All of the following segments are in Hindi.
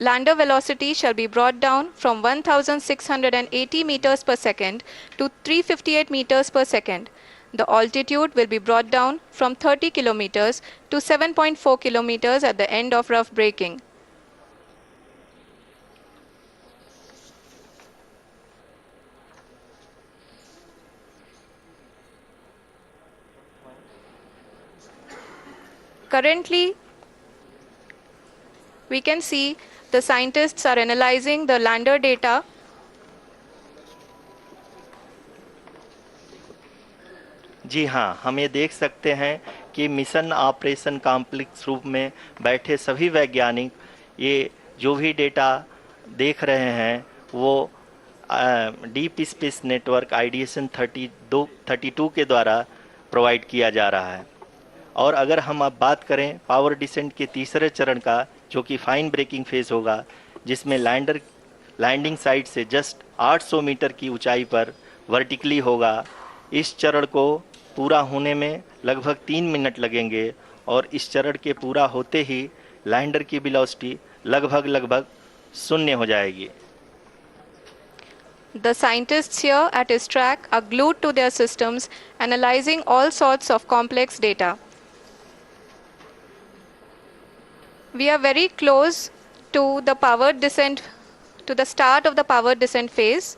lander velocity shall be brought down from 1680 meters per second to 358 meters per second. The altitude will be brought down from 30 kilometers to 7.4 kilometers at the end of rough braking. Currently, we can see the scientists are analyzing the lander data. जी हाँ, हम ये देख सकते हैं कि मिशन ऑपरेशन कॉम्प्लेक्स रूप में बैठे सभी वैज्ञानिक ये जो भी डेटा देख रहे हैं वो डीप स्पेस नेटवर्क आईडीएसन 32 के द्वारा प्रोवाइड किया जा रहा है। और अगर हम अब बात करें पावर डिसेंट के तीसरे चरण का, जो कि फाइन ब्रेकिंग फेज होगा, जिसमें लैंडिंग साइट से जस्ट 800 मीटर की ऊंचाई पर वर्टिकली होगा। इस चरण को पूरा होने में लगभग 3 मिनट लगेंगे और इस चरण के पूरा होते ही लैंडर की वेलोसिटी लगभग शून्य हो जाएगी। The scientists here at ISTRAC are glued to their systems, analyzing all sorts of complex data. We are very close to the power descent, to the start of the power descent phase.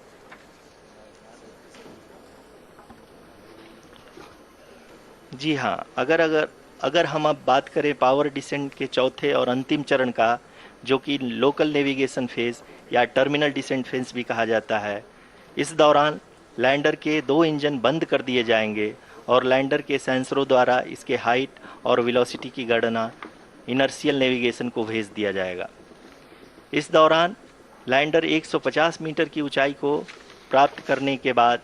जी हाँ, अगर हम अब बात करें पावर डिसेंट के चौथे और अंतिम चरण का, जो कि लोकल नेविगेशन फेज या टर्मिनल डिसेंट फेज भी कहा जाता है, इस दौरान लैंडर के 2 इंजन बंद कर दिए जाएंगे और लैंडर के सेंसरों द्वारा इसके हाइट और वेलोसिटी की गणना इनर्शियल नेविगेशन को भेज दिया जाएगा। इस दौरान लैंडर 150 मीटर की ऊंचाई को प्राप्त करने के बाद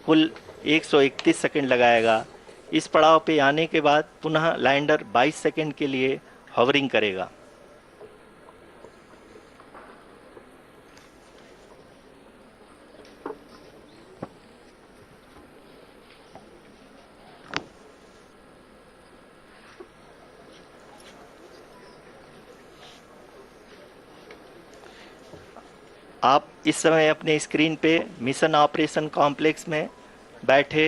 कुल 131 सेकंड लगाएगा। इस पड़ाव पे आने के बाद पुनः लैंडर 22 सेकंड के लिए हॉवरिंग करेगा। आप इस समय अपने स्क्रीन पे मिशन ऑपरेशन कॉम्प्लेक्स में बैठे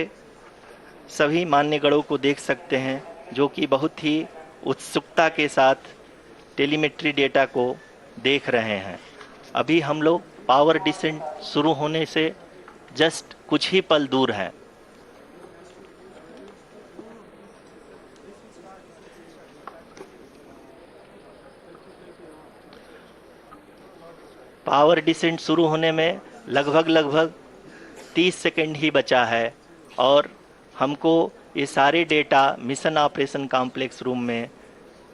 सभी मान्यगणों को देख सकते हैं, जो कि बहुत ही उत्सुकता के साथ टेलीमेट्री डेटा को देख रहे हैं। अभी हम लोग पावर डिसेंट शुरू होने से जस्ट कुछ ही पल दूर हैं। पावर डिसेंट शुरू होने में लगभग 30 सेकंड ही बचा है और हमको ये सारे data mission operation complex room में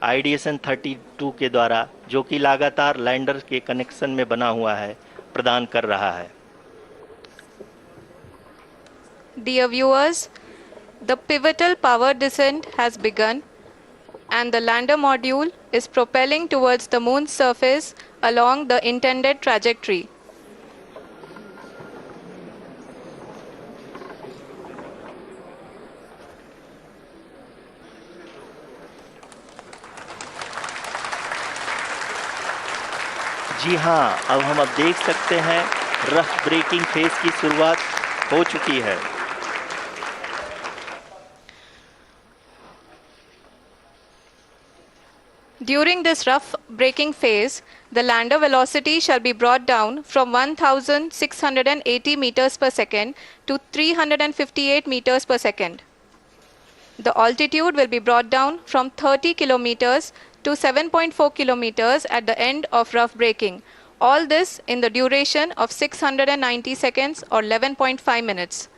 आईडीएसन 32 के द्वारा, जो कि लगातार लैंडर के कनेक्शन में बना हुआ है, प्रदान कर रहा है। Dear viewers, the pivotal power descent has begun and the lander module is propelling towards the moon's surface along the intended trajectory. जी हाँ, अब हम देख सकते हैं रफ ब्रेकिंग फेज की शुरुआत हो चुकी है। During this rough braking phase, the lander velocity shall be brought down from 1680 meters per second to 358 meters per second. The altitude will be brought down from 30 kilometers to 7.4 kilometers at the end of rough braking. All this in the duration of 690 seconds or 11.5 minutes.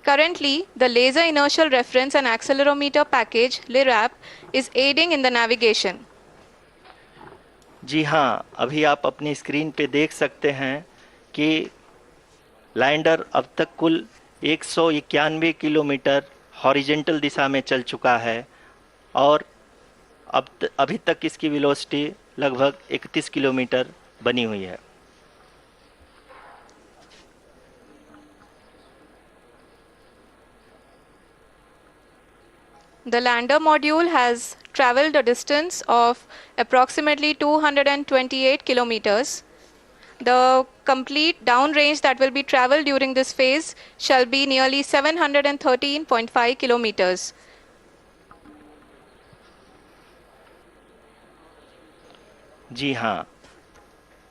Currently, the Laser Inertial Reference and Accelerometer package (LIRAP) is aiding in the navigation. जी हाँ, अभी आप अपनी स्क्रीन पे देख सकते हैं कि लैंडर अब तक कुल 191 किलोमीटर हॉरिजेंटल दिशा में चल चुका है और अभी तक इसकी वेलोसिटी लगभग 31 किलोमीटर बनी हुई है। The lander module has traveled a distance of approximately 228 kilometers. The complete downrange that will be traveled during this phase shall be nearly 713.5 kilometers. जी हाँ,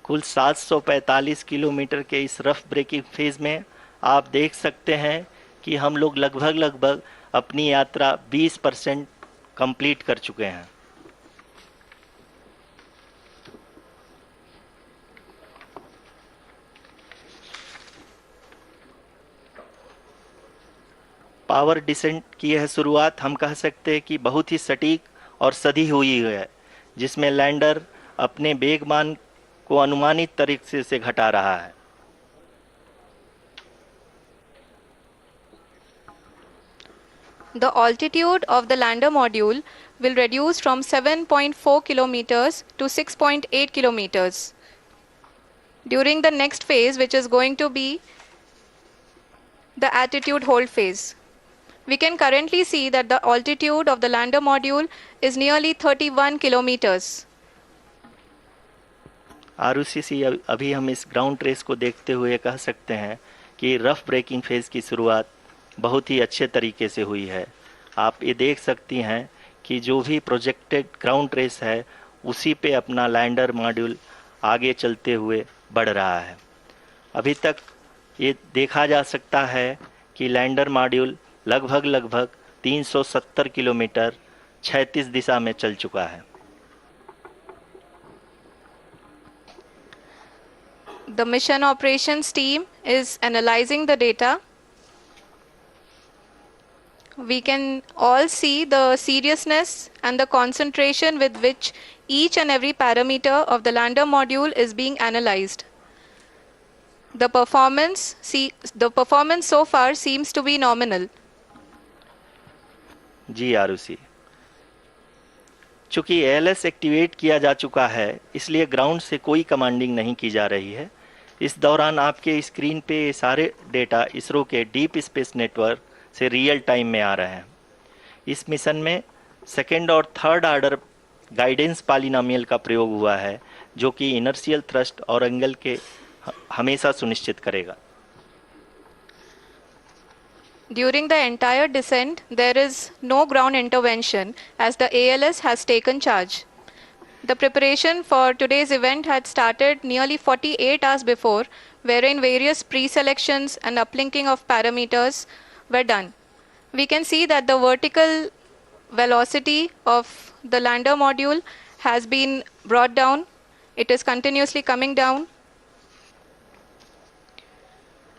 कुल 745 किलोमीटर के इस रफ ब्रेकिंग फेज में आप देख सकते हैं कि हम लोग लगभग अपनी यात्रा 20% कंप्लीट कर चुके हैं। पावर डिसेंट की यह शुरुआत हम कह सकते हैं कि बहुत ही सटीक और सधी हुई है, जिसमें लैंडर अपने वेगमान को अनुमानित तरीके से घटा रहा है। The altitude of the lander module will reduce from 7.4 kilometers to 6.8 kilometers during the next phase, which is going to be the attitude hold phase. We can currently see that the altitude of the lander module is nearly 31 kilometers. Arushi, अभी हम इस ग्राउंड ट्रेस को देखते हुए कह सकते हैं कि रफ ब्रेकिंग फेज की शुरुआत बहुत ही अच्छे तरीके से हुई है। आप ये देख सकती हैं कि जो भी प्रोजेक्टेड ग्राउंड ट्रेस है उसी पे अपना लैंडर मॉड्यूल आगे चलते हुए बढ़ रहा है। अभी तक ये देखा जा सकता है कि लैंडर मॉड्यूल लगभग 370 किलोमीटर 36 दिशा में चल चुका है। The mission operations team is analyzing the data. We can all see the seriousness and the concentration with which each and every parameter of the lander module is being analyzed. The performance so far seems to be nominal. जी आरुषि, चूंकि एएलएस एक्टिवेट किया जा चुका है इसलिए ग्राउंड से कोई कमांडिंग नहीं की जा रही है। इस दौरान आपके स्क्रीन पे ये सारे डेटा इसरो के डीप स्पेस नेटवर्क से रियल टाइम में आ रहे हैं। इस मिशन में सेकेंड और थर्ड ऑर्डर गाइडेंस पॉलिनोमियल का प्रयोग हुआ है, जो कि इनर्शियल थ्रस्ट और एंगल के हमेशा सुनिश्चित करेगा। During the entire descent, there is no ground intervention as the ALS has taken charge. The preparation for today's event had started nearly 48 hours before, wherein various pre-selections and uplinking of parameters were done. We can see that the vertical velocity of the lander module has been brought down. It is continuously coming down.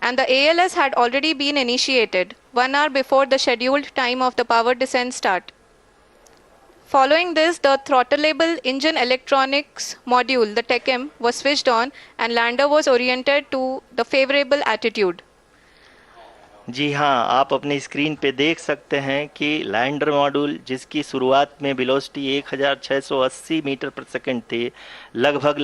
And the ALS had already been initiated 1 hour before the scheduled time of the power descent start. Following this, the throttleable engine electronics module, the TECM, was switched on and lander was oriented to the favorable attitude. जी हाँ, आप अपनी स्क्रीन पे देख सकते हैं कि लैंडर मॉड्यूल जिसकी शुरुआत में वेलोसिटी 1680 मीटर पर सेकंड थी, लगभग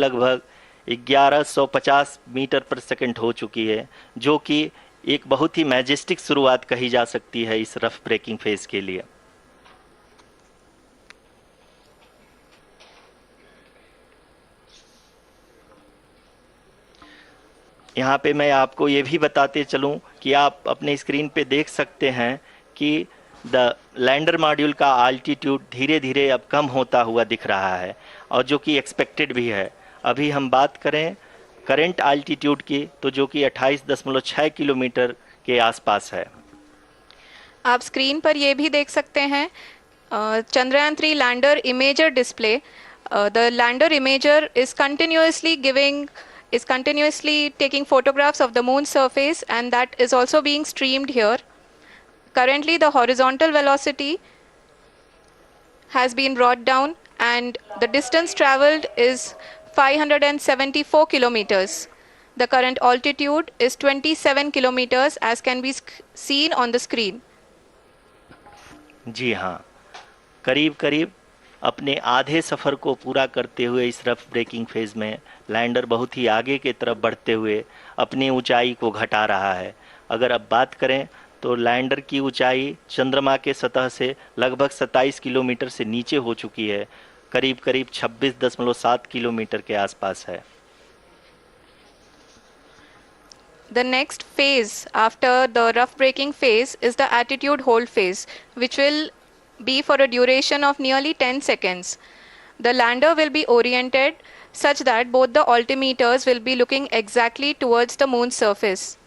1150 मीटर पर सेकंड हो चुकी है, जो कि एक बहुत ही मैजेस्टिक शुरुआत कही जा सकती है इस रफ ब्रेकिंग फेज के लिए। यहाँ पे मैं आपको ये भी बताते चलूँ कि आप अपने स्क्रीन पे देख सकते हैं कि द लैंडर मॉड्यूल का आल्टीट्यूड धीरे धीरे अब कम होता हुआ दिख रहा है, और जो कि एक्सपेक्टेड भी है। अभी हम बात करें करंट आल्टीट्यूड की, तो जो कि 28.6 किलोमीटर के आसपास है। आप स्क्रीन पर ये भी देख सकते हैं Chandrayaan 3 lander imager display. The lander imager is continuously taking photographs of the moon surface, and that is also being streamed here. Currently the horizontal velocity has been brought down and the distance traveled is 574 kilometers. The current altitude is 27 kilometers as can be seen on the screen. जी हाँ, करीब अपने आधे सफ़र को पूरा करते हुए इस रफ ब्रेकिंग फेज में लैंडर बहुत ही आगे की तरफ बढ़ते हुए अपनी ऊंचाई को घटा रहा है। अगर अब बात करें तो लैंडर की ऊंचाई चंद्रमा के सतह से लगभग 27 किलोमीटर से नीचे हो चुकी है, करीब करीब 26.7 किलोमीटर के आसपास है। The next phase after the rough braking phase is the attitude hold phase, which will be for a duration of nearly 10 seconds. The lander will be oriented such that both the altimeters will be looking exactly towards the moon's surface.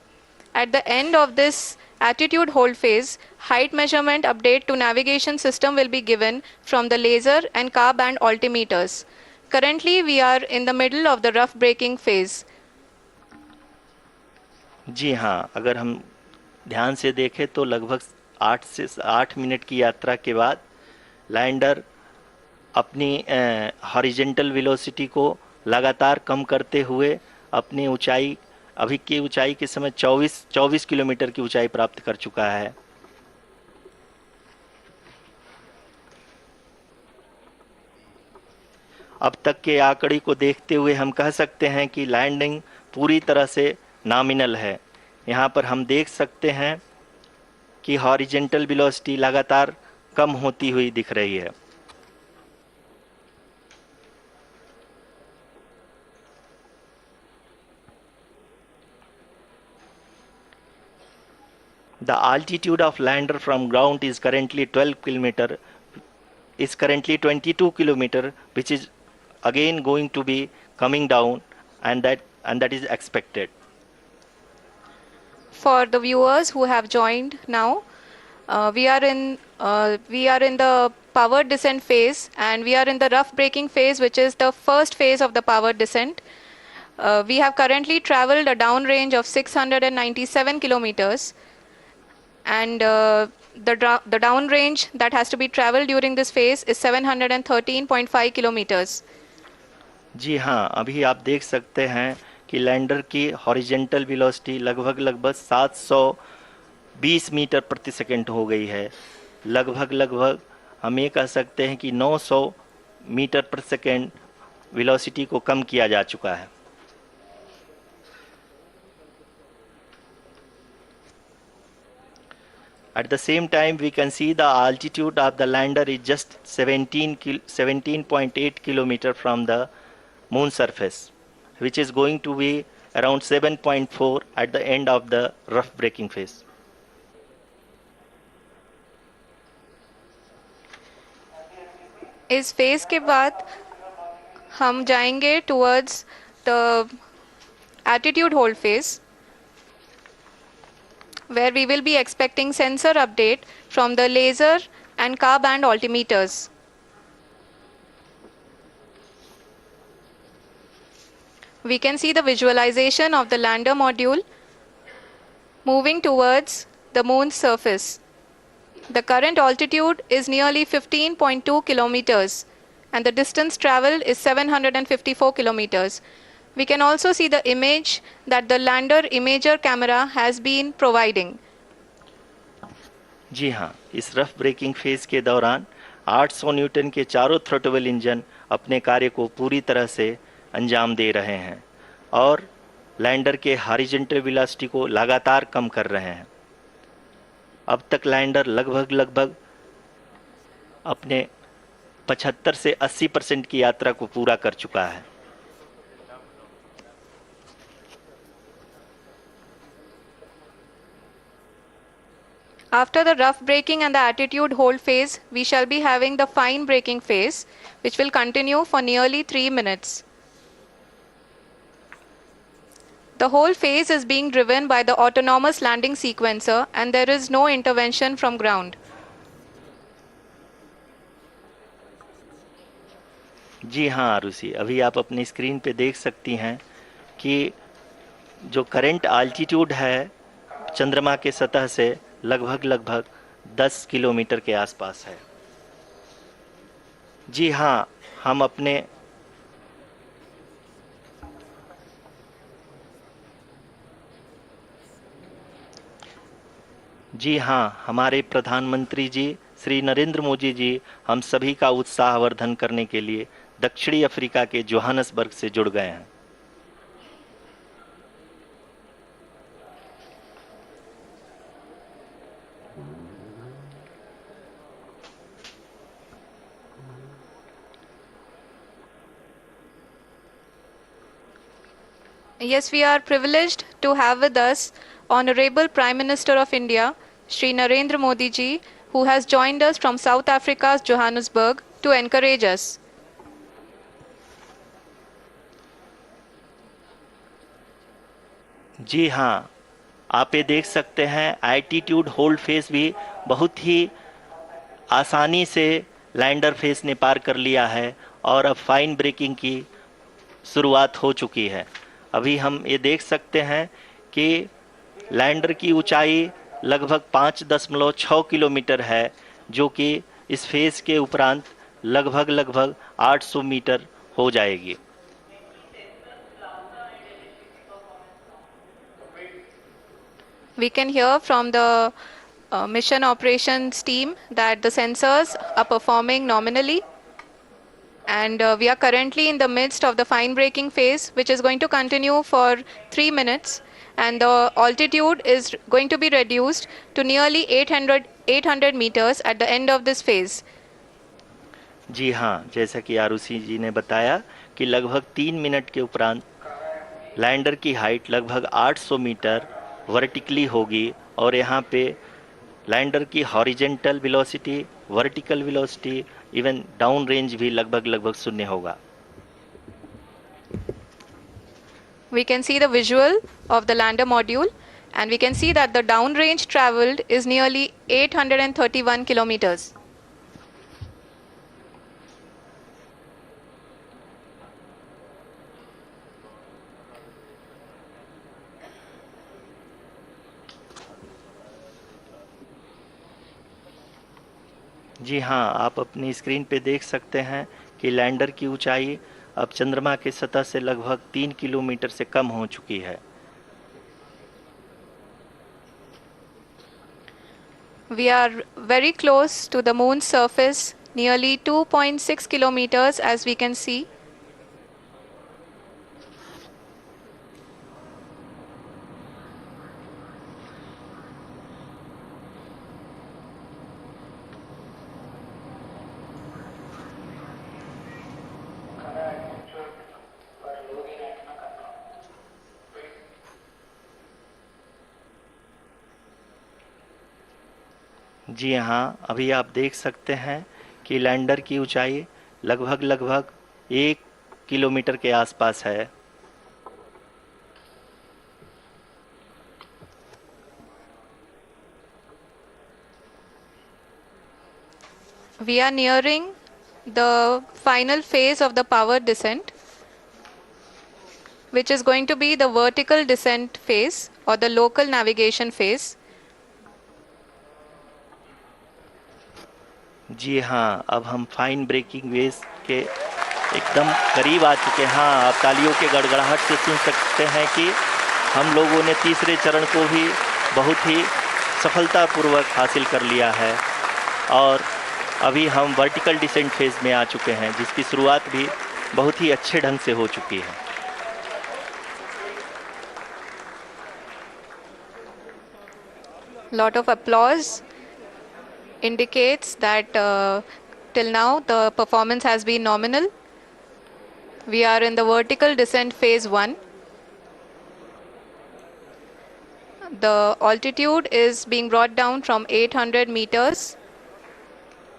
At the end of this attitude hold phase, height measurement update to navigation system will be given from the laser and car band altimeters. Currently, we are in the middle of the rough braking phase. जी हाँ, अगर हम ध्यान से देखें तो लगभग 8 मिनट की यात्रा के बाद लैंडर अपनी हॉरिजेंटल वेलोसिटी को लगातार कम करते हुए अपनी ऊंचाई, अभी की ऊंचाई के समय 24 किलोमीटर की ऊंचाई प्राप्त कर चुका है। अब तक के आंकड़े को देखते हुए हम कह सकते हैं कि लैंडिंग पूरी तरह से नॉमिनल है। यहाँ पर हम देख सकते हैं कि हॉरिजेंटल वेलोसिटी लगातार कम होती हुई दिख रही है। The altitude of lander from ground is currently 22 kilometer, which is again going to be coming down, and that is expected. For the viewers who have joined now, we are in the powered descent phase, and we are in the rough braking phase, which is the first phase of the powered descent. We have currently traveled a downrange of 697 kilometers, and the downrange that has to be traveled during this phase is 713.5 kilometers. जी हाँ, अभी आप देख सकते हैं कि लैंडर की हॉरिजेंटल वेलोसिटी लगभग 720 मीटर प्रति सेकंड हो गई है। लगभग हम ये कह सकते हैं कि 900 मीटर प्रति सेकंड वेलोसिटी को कम किया जा चुका है। At the same time, we can see the altitude of the lander is just 17.8 kilometer from the moon surface, which is going to be around 7.4 at the end of the rough braking phase. इस फेज के बाद हम जाएंगे towards the attitude hold phase, where we will be expecting sensor update from the laser and car band altimeters. We can see the visualization of the lander module moving towards the moon's surface. The current altitude is nearly 15.2 kilometers, and the distance traveled is 754 kilometers. We can also see the image that the lander imager camera has been providing. जी हाँ, इस रफ ब्रेकिंग फेज के दौरान 800 न्यूटन के चारों थ्रोटल इंजन अपने कार्य को पूरी तरह से अंजाम दे रहे हैं और लैंडर के हॉरिजॉन्टल वेलोसिटी को लगातार कम कर रहे हैं। अब तक लैंडर लगभग अपने 75 से 80% की यात्रा को पूरा कर चुका है। After the rough braking and the attitude hold phase, we shall be having the fine braking phase, which will continue for nearly 3 minutes. The whole phase is being driven by the autonomous landing sequencer, and there is no intervention from ground. जी हाँ आरुषि, अभी आप अपनी स्क्रीन पे देख सकती हैं कि जो करंट आल्टीट्यूड है चंद्रमा के सतह से लगभग 10 किलोमीटर के आसपास है। जी हाँ, हम अपने जी हाँ, हमारे प्रधानमंत्री जी श्री नरेंद्र मोदी जी हम सभी का उत्साहवर्धन करने के लिए दक्षिणी अफ्रीका के जोहानसबर्ग से जुड़ गए हैं। Yes, we are privileged to have with us Honorable Prime Minister of India, Shri Narendra Modi ji, who has joined us from South Africa's Johannesburg to encourage us. जी हाँ, आप ये देख सकते हैं एल्टीट्यूड होल्ड फेस भी बहुत ही आसानी से लैंडर फेस ने पार कर लिया है और अब फाइन ब्रेकिंग की शुरुआत हो चुकी है। अभी हम ये देख सकते हैं कि लैंडर की ऊंचाई लगभग 5.6 किलोमीटर है, जो कि इस फेज के उपरांत लगभग 800 मीटर हो जाएगी। We can hear from the mission operations team that the sensors are performing nominally, and we are currently in the midst of the fine braking phase, which is going to continue for 3 minutes, and the altitude is going to be reduced to nearly 800 meters at the end of this phase. जी हाँ, जैसा कि आरुषि जी ने बताया कि लगभग 3 मिनट के उपरांत लैंडर की हाइट लगभग 800 मीटर वर्टिकली होगी और यहाँ पे लैंडर की horizontal velocity, vertical velocity, even down range भी लगभग शून्य होगा। We can see the visual of the lander module, and we can see that the downrange traveled is nearly 831 kilometers. जी हाँ, आप अपनी स्क्रीन पे देख सकते हैं कि लैंडर की ऊंचाई अब चंद्रमा की सतह से लगभग 3 किलोमीटर से कम हो चुकी है। We are very close to the moon's surface, nearly 2.6 kilometers, as we can see. जी हाँ, अभी आप देख सकते हैं कि लैंडर की ऊंचाई लगभग 1 किलोमीटर के आसपास है। We are nearing the final phase of the power descent, which is going to be the vertical descent phase or the local navigation phase. जी हाँ, अब हम फाइन ब्रेकिंग वेव के एकदम करीब आ चुके हैं। हाँ, आप तालियों के गड़गड़ाहट से सुन सकते हैं कि हम लोगों ने तीसरे चरण को भी बहुत ही सफलतापूर्वक हासिल कर लिया है और अभी हम वर्टिकल डिसेंट फेज में आ चुके हैं, जिसकी शुरुआत भी बहुत ही अच्छे ढंग से हो चुकी है। Lot of applause indicates that till now the performance has been nominal. We are in the vertical descent phase 1. The altitude is being brought down from 800 meters,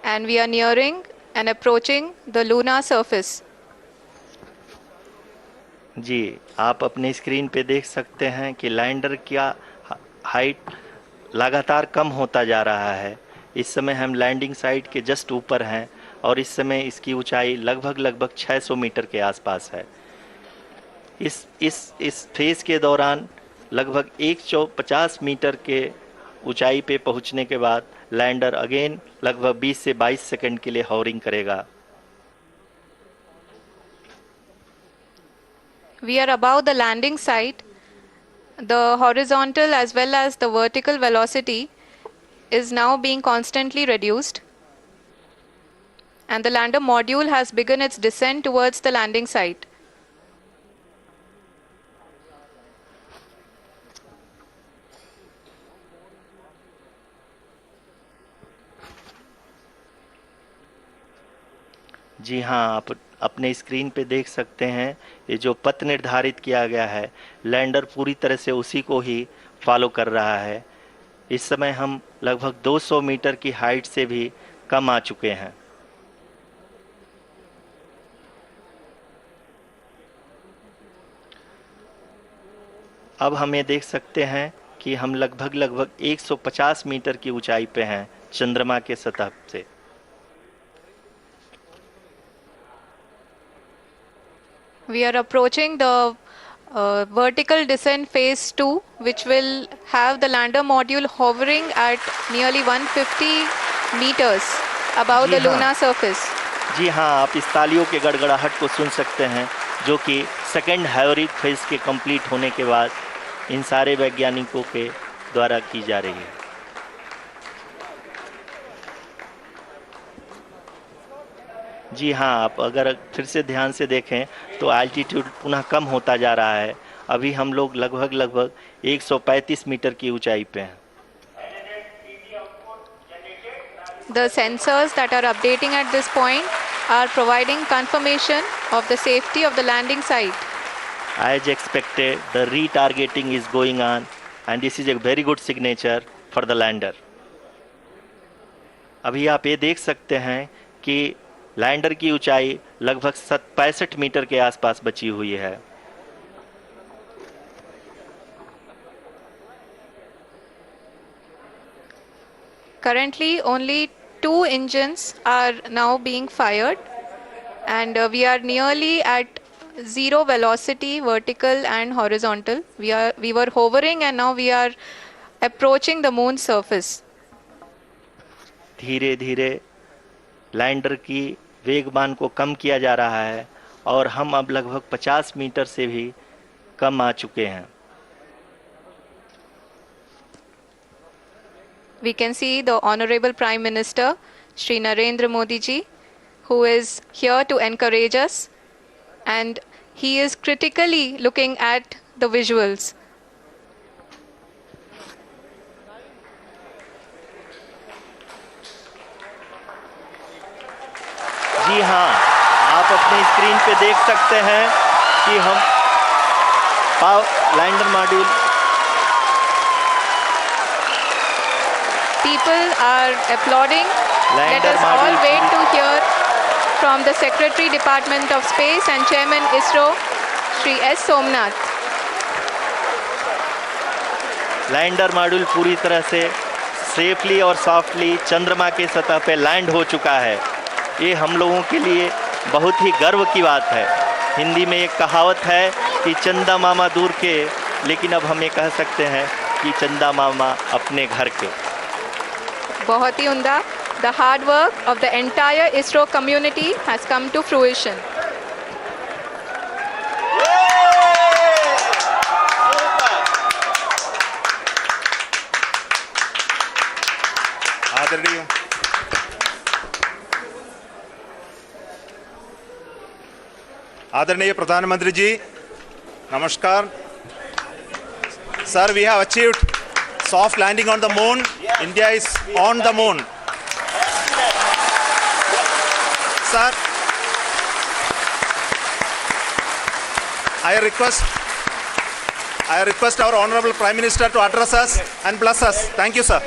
and we are nearing and approaching the lunar surface. जी, आप अपने स्क्रीन पे देख सकते हैं कि लैंडर का हाइट लगातार कम होता जा रहा है। इस समय हम लैंडिंग साइट के जस्ट ऊपर हैं और इस समय इसकी ऊंचाई लगभग 600 मीटर के आसपास है। इस फेज के दौरान लगभग 150 मीटर के ऊंचाई पे पहुंचने के बाद लैंडर अगेन लगभग 20 से 22 सेकंड के लिए हॉवरिंग करेगा। We are above the landing site. The horizontal as well as the vertical velocity is now being constantly reduced, and the lander module has begun its descent towards the landing site. जी हाँ, अपने स्क्रीन पे देख सकते हैं, ये जो पथ निर्धारित किया गया है, लैंडर पूरी तरह से उसी को ही फॉलो कर रहा है। इस समय हम लगभग 200 मीटर की हाइट से भी कम आ चुके हैं। अब हम ये देख सकते हैं कि हम लगभग 150 मीटर की ऊंचाई पे हैं चंद्रमा के सतह से। We are approaching the vertical descent phase 2, which will have the lander module hovering at nearly 150 meters above the जी हाँ। lunar surface. जी हाँ, आप इस तालियों के गड़गड़ाहट को सुन सकते हैं, जो कि सेकेंड हैवरिक फेज के कंप्लीट होने के बाद इन सारे वैज्ञानिकों के द्वारा की जा रही है। जी हाँ, आप अगर फिर से ध्यान से देखें तो एल्टीट्यूड पुनः कम होता जा रहा है। अभी हम लोग लगभग 135 मीटर की ऊंचाई पे हैं। The sensors that are updating at this point are providing confirmation of the safety of the landing site. As expected, the retargeting is going on, and this is a very good signature for the lander. अभी आप ये देख सकते हैं कि लैंडर की ऊंचाई लगभग 65 मीटर के आसपास बची हुई है। Currently, only 2 engines are now being fired, and we are nearly at zero velocity, vertical and horizontal. We were hovering, and now we are approaching the moon's surface. धीरे धीरे लैंडर की वेगमान को कम किया जा रहा है और हम अब लगभग 50 मीटर से भी कम आ चुके हैं। We can see the Honorable Prime Minister, Shri Narendra Modi ji, who is here to encourage us, and he is critically looking at the visuals. जी हाँ, आप अपने स्क्रीन पे देख सकते हैं कि हम lander module. People are applauding. Let Lander us all module wait to hear from the Secretary Department of Space and Chairman ISRO, Shri S. Somnath. Lander module पूरी तरह से सेफली और सॉफ्टली चंद्रमा के सतह पे लैंड हो चुका है। ये हम लोगों के लिए बहुत ही गर्व की बात है। हिंदी में एक कहावत है कि चंदा मामा दूर के, लेकिन अब हम ये कह सकते हैं कि चंदा मामा अपने घर के। बहुत ही उम्दा. The hard work of the entire ISRO community has come to fruition. आदरणीय प्रधानमंत्री जी, नमस्कार. Sir, we have achieved soft landing on the moon. India is on the moon. Sir, I request our Honorable Prime Minister to address us and bless us. Thank you, sir.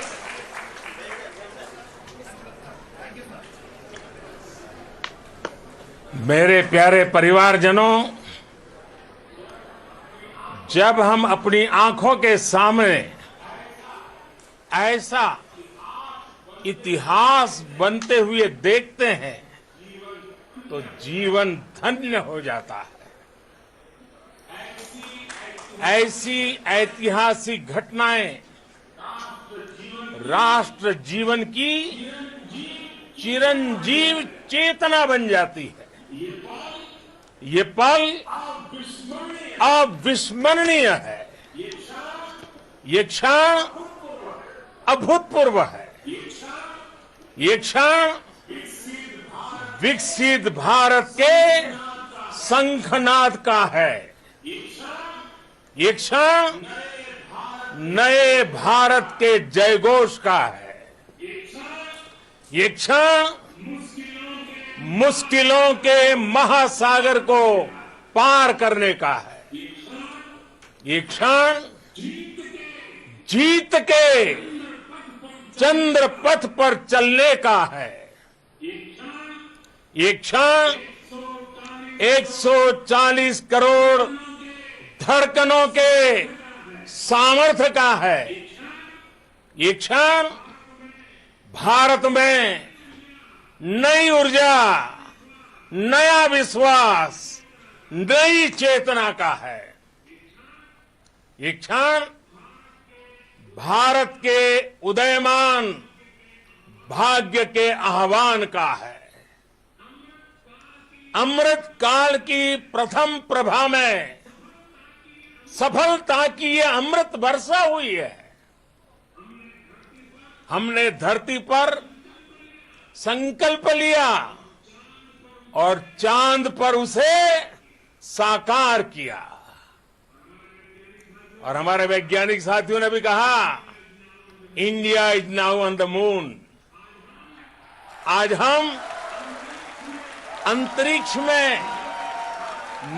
मेरे प्यारे परिवारजनों, जब हम अपनी आंखों के सामने ऐसा इतिहास बनते हुए देखते हैं तो जीवन धन्य हो जाता है। ऐसी ऐतिहासिक घटनाएं राष्ट्र जीवन की चिरंजीव चेतना बन जाती है। ये पल अविस्मरणीय है। ये क्षण अभूतपूर्व है। ये क्षण विकसित भारत के शंखनाद का है। ये क्षण नए भारत के जयघोष का है। ये क्षण मुश्किलों के महासागर को पार करने का है। ये क्षण जीत के चंद्र पथ पर चलने का है। ये क्षण 140 करोड़ धड़कनों के सामर्थ्य का है। ये क्षण भारत में नई ऊर्जा, नया विश्वास, नई चेतना का है। ये क्षण भारत के उदयमान भाग्य के आह्वान का है। अमृत काल की प्रथम प्रभा में सफलता की ये अमृत वर्षा हुई है। हमने धरती पर संकल्प लिया और चांद पर उसे साकार किया। और हमारे वैज्ञानिक साथियों ने भी कहा, India is now on the moon. आज हम अंतरिक्ष में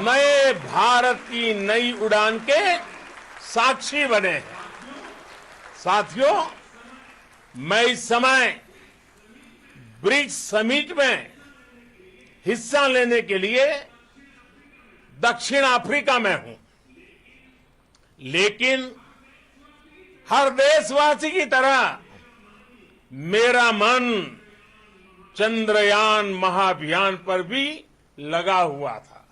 नए भारत की नई उड़ान के साक्षी बने हैं। साथियों, मैं इस समय ब्रिक्स समिट में हिस्सा लेने के लिए दक्षिण अफ्रीका में हूं, लेकिन हर देशवासी की तरह मेरा मन चंद्रयान महाअभियान पर भी लगा हुआ था।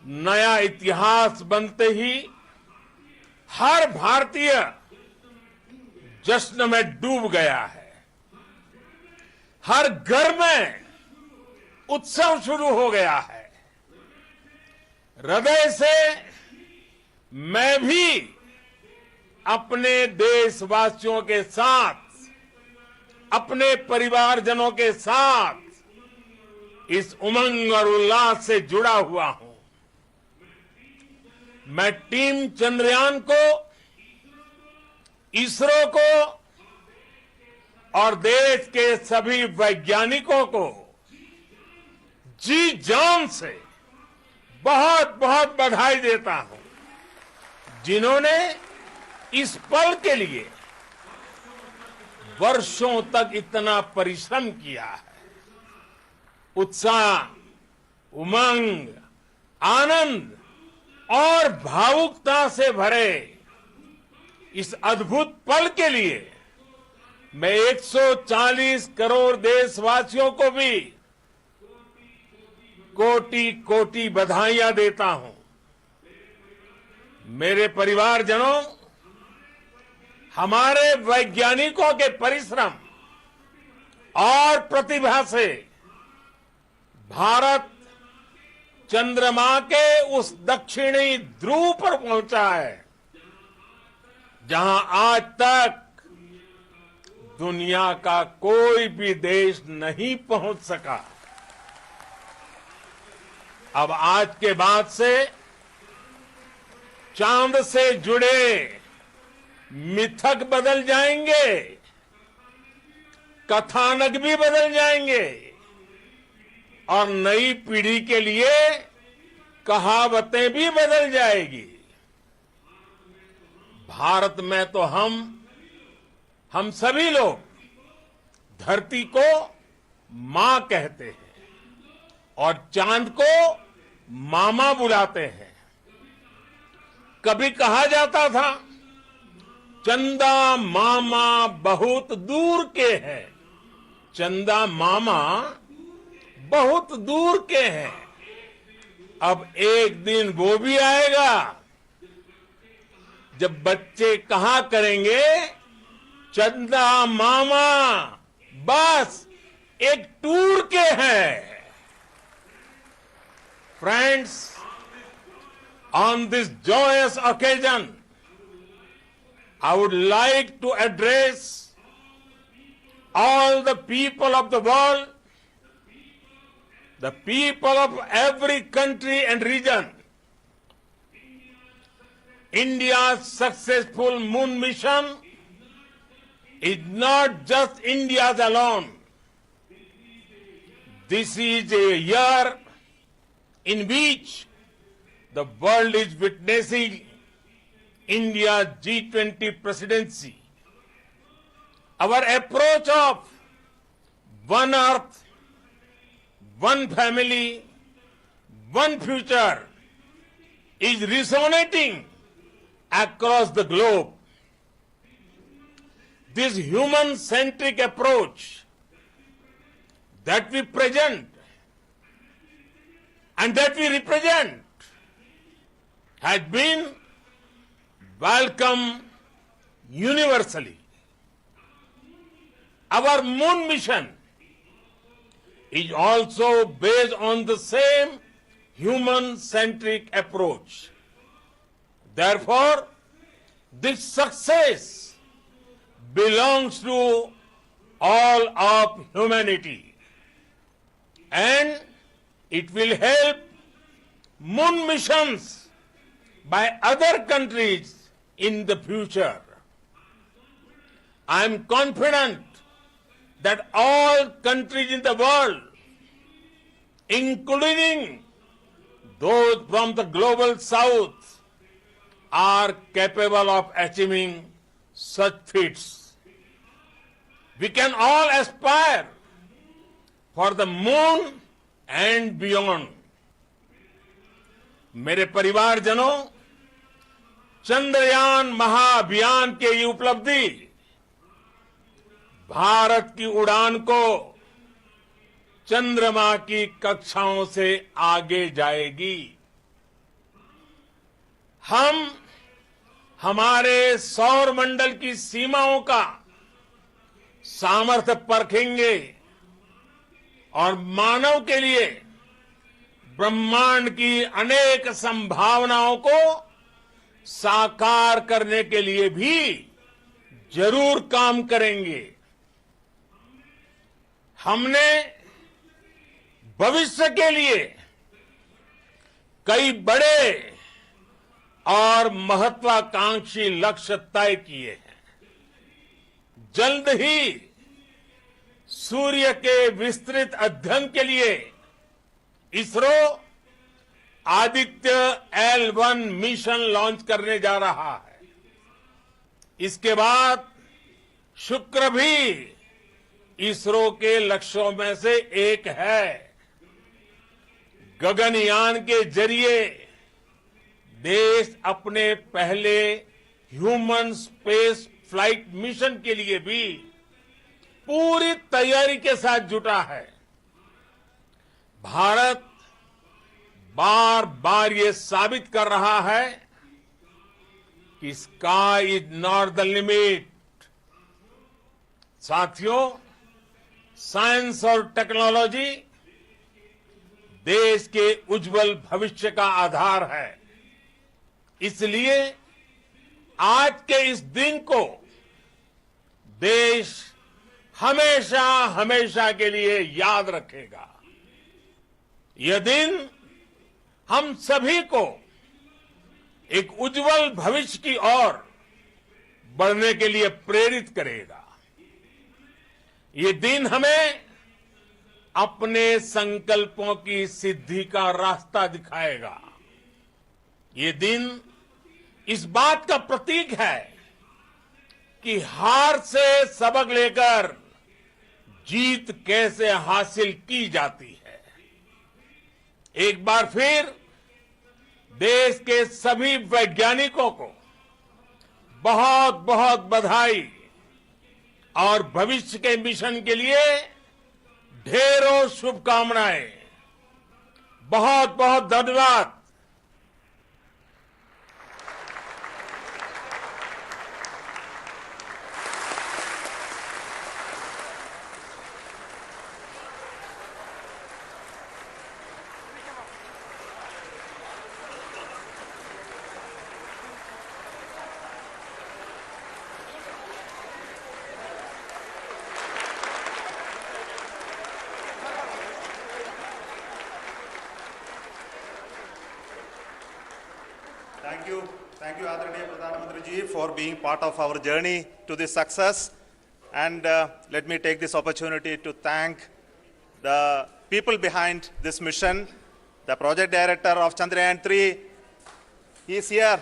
नया इतिहास बनते ही हर भारतीय जश्न में डूब गया है। हर घर में उत्सव शुरू हो गया है। हृदय से मैं भी अपने देशवासियों के साथ, अपने परिवारजनों के साथ इस उमंग और उल्लास से जुड़ा हुआ हूं। मैं टीम चंद्रयान को, इसरो को और देश के सभी वैज्ञानिकों को जी जान से बहुत बहुत बधाई देता हूं, जिन्होंने इस पल के लिए वर्षों तक इतना परिश्रम किया है। उत्साह, उमंग, आनंद और भावुकता से भरे इस अद्भुत पल के लिए मैं 140 करोड़ देशवासियों को भी कोटि कोटि बधाइयां देता हूं। मेरे परिवारजनों, हमारे वैज्ञानिकों के परिश्रम और प्रतिभा से भारत चंद्रमा के उस दक्षिणी ध्रुव पर पहुंचा है, जहां आज तक दुनिया का कोई भी देश नहीं पहुंच सका। अब आज के बाद से चांद से जुड़े मिथक बदल जाएंगे, कथानक भी बदल जाएंगे और नई पीढ़ी के लिए कहावतें भी बदल जाएगी। भारत में तो हम सभी लोग धरती को मां कहते हैं और चांद को मामा बुलाते हैं। कभी कहा जाता था, चंदा मामा बहुत दूर के हैं। चंदा मामा बहुत दूर के हैं। अब एक दिन वो भी आएगा जब बच्चे कहा करेंगे, चंदा मामा बस एक टूर के हैं। Friends, on this joyous occasion, I would like to address all the people of the world, the people of every country and region. India's successful moon mission is not just India's alone. This is a year in which the world is witnessing India's G20 presidency. Our approach of one earth, one family, one future is resonating across the globe. This human-centric approach that we present and that we represent has been welcomed universally. Our moon mission is also based on the same human-centric approach. Therefore, this success belongs to all of humanity, and it will help moon missions by other countries in the future. I am confident that all countries in the world, including those from the global south, are capable of achieving such feats. We can all aspire for the moon and beyond. मेरे परिवारजनों, चंद्रयान महाअभियान के ये उपलब्धि भारत की उड़ान को चंद्रमा की कक्षाओं से आगे जाएगी। हम हमारे सौर मंडल की सीमाओं का सामर्थ्य परखेंगे और मानव के लिए ब्रह्मांड की अनेक संभावनाओं को साकार करने के लिए भी जरूर काम करेंगे। हमने भविष्य के लिए कई बड़े और महत्वाकांक्षी लक्ष्य तय किए हैं। जल्द ही सूर्य के विस्तृत अध्ययन के लिए ISRO Aditya L1 mission launch करने जा रहा है। इसके बाद शुक्र भी इसरो के लक्ष्यों में से एक है। गगनयान के जरिए देश अपने पहले ह्यूमन स्पेस फ्लाइट मिशन के लिए भी पूरी तैयारी के साथ जुटा है। भारत बार बार ये साबित कर रहा है कि sky is not the limit. साथियों, साइंस और टेक्नोलॉजी देश के उज्जवल भविष्य का आधार है। इसलिए आज के इस दिन को देश हमेशा हमेशा के लिए याद रखेगा। यह दिन हम सभी को एक उज्जवल भविष्य की ओर बढ़ने के लिए प्रेरित करेगा। ये दिन हमें अपने संकल्पों की सिद्धि का रास्ता दिखाएगा। ये दिन इस बात का प्रतीक है कि हार से सबक लेकर जीत कैसे हासिल की जाती है। एक बार फिर देश के सभी वैज्ञानिकों को बहुत बहुत बधाई और भविष्य के मिशन के लिए ढेरों शुभकामनाएं। बहुत बहुत धन्यवाद। Thank you, Adaraniya Pradhan Mantri ji, for being part of our journey to this success. And let me take this opportunity to thank the people behind this mission. The project director of Chandrayaan-3 is here.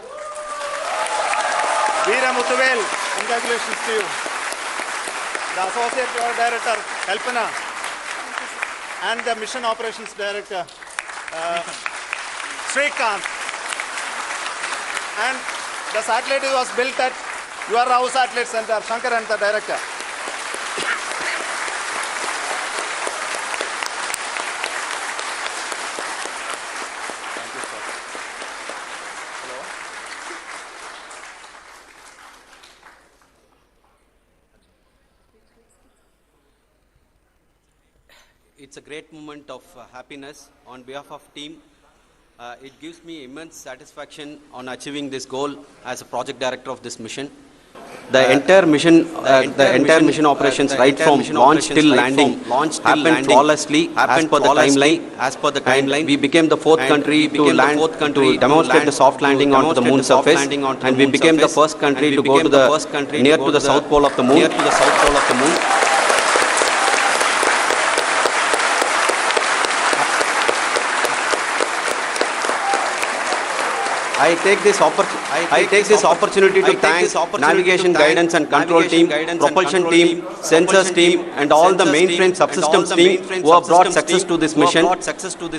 Veera Muthuvel, congratulations to you. The associate project director, Kalpana, and the mission operations director, Srikanth. And the satellite was built at your Rao Satellite Center, Shankaran, the director. Thank you, sir. Hello. It's a great moment of happiness on behalf of team. It gives me immense satisfaction on achieving this goal as a project director of this mission. The entire mission operations right from launch till landing happened flawlessly as per the timeline. We became the fourth country to land to demonstrate the soft landing onto the moon surface, and we became the first country to go to the near to the south pole of the moon. I take this opportunity to thank navigation guidance and control team, propulsion team, sensors team, and all the mainframe subsystems team who have brought success to this mission.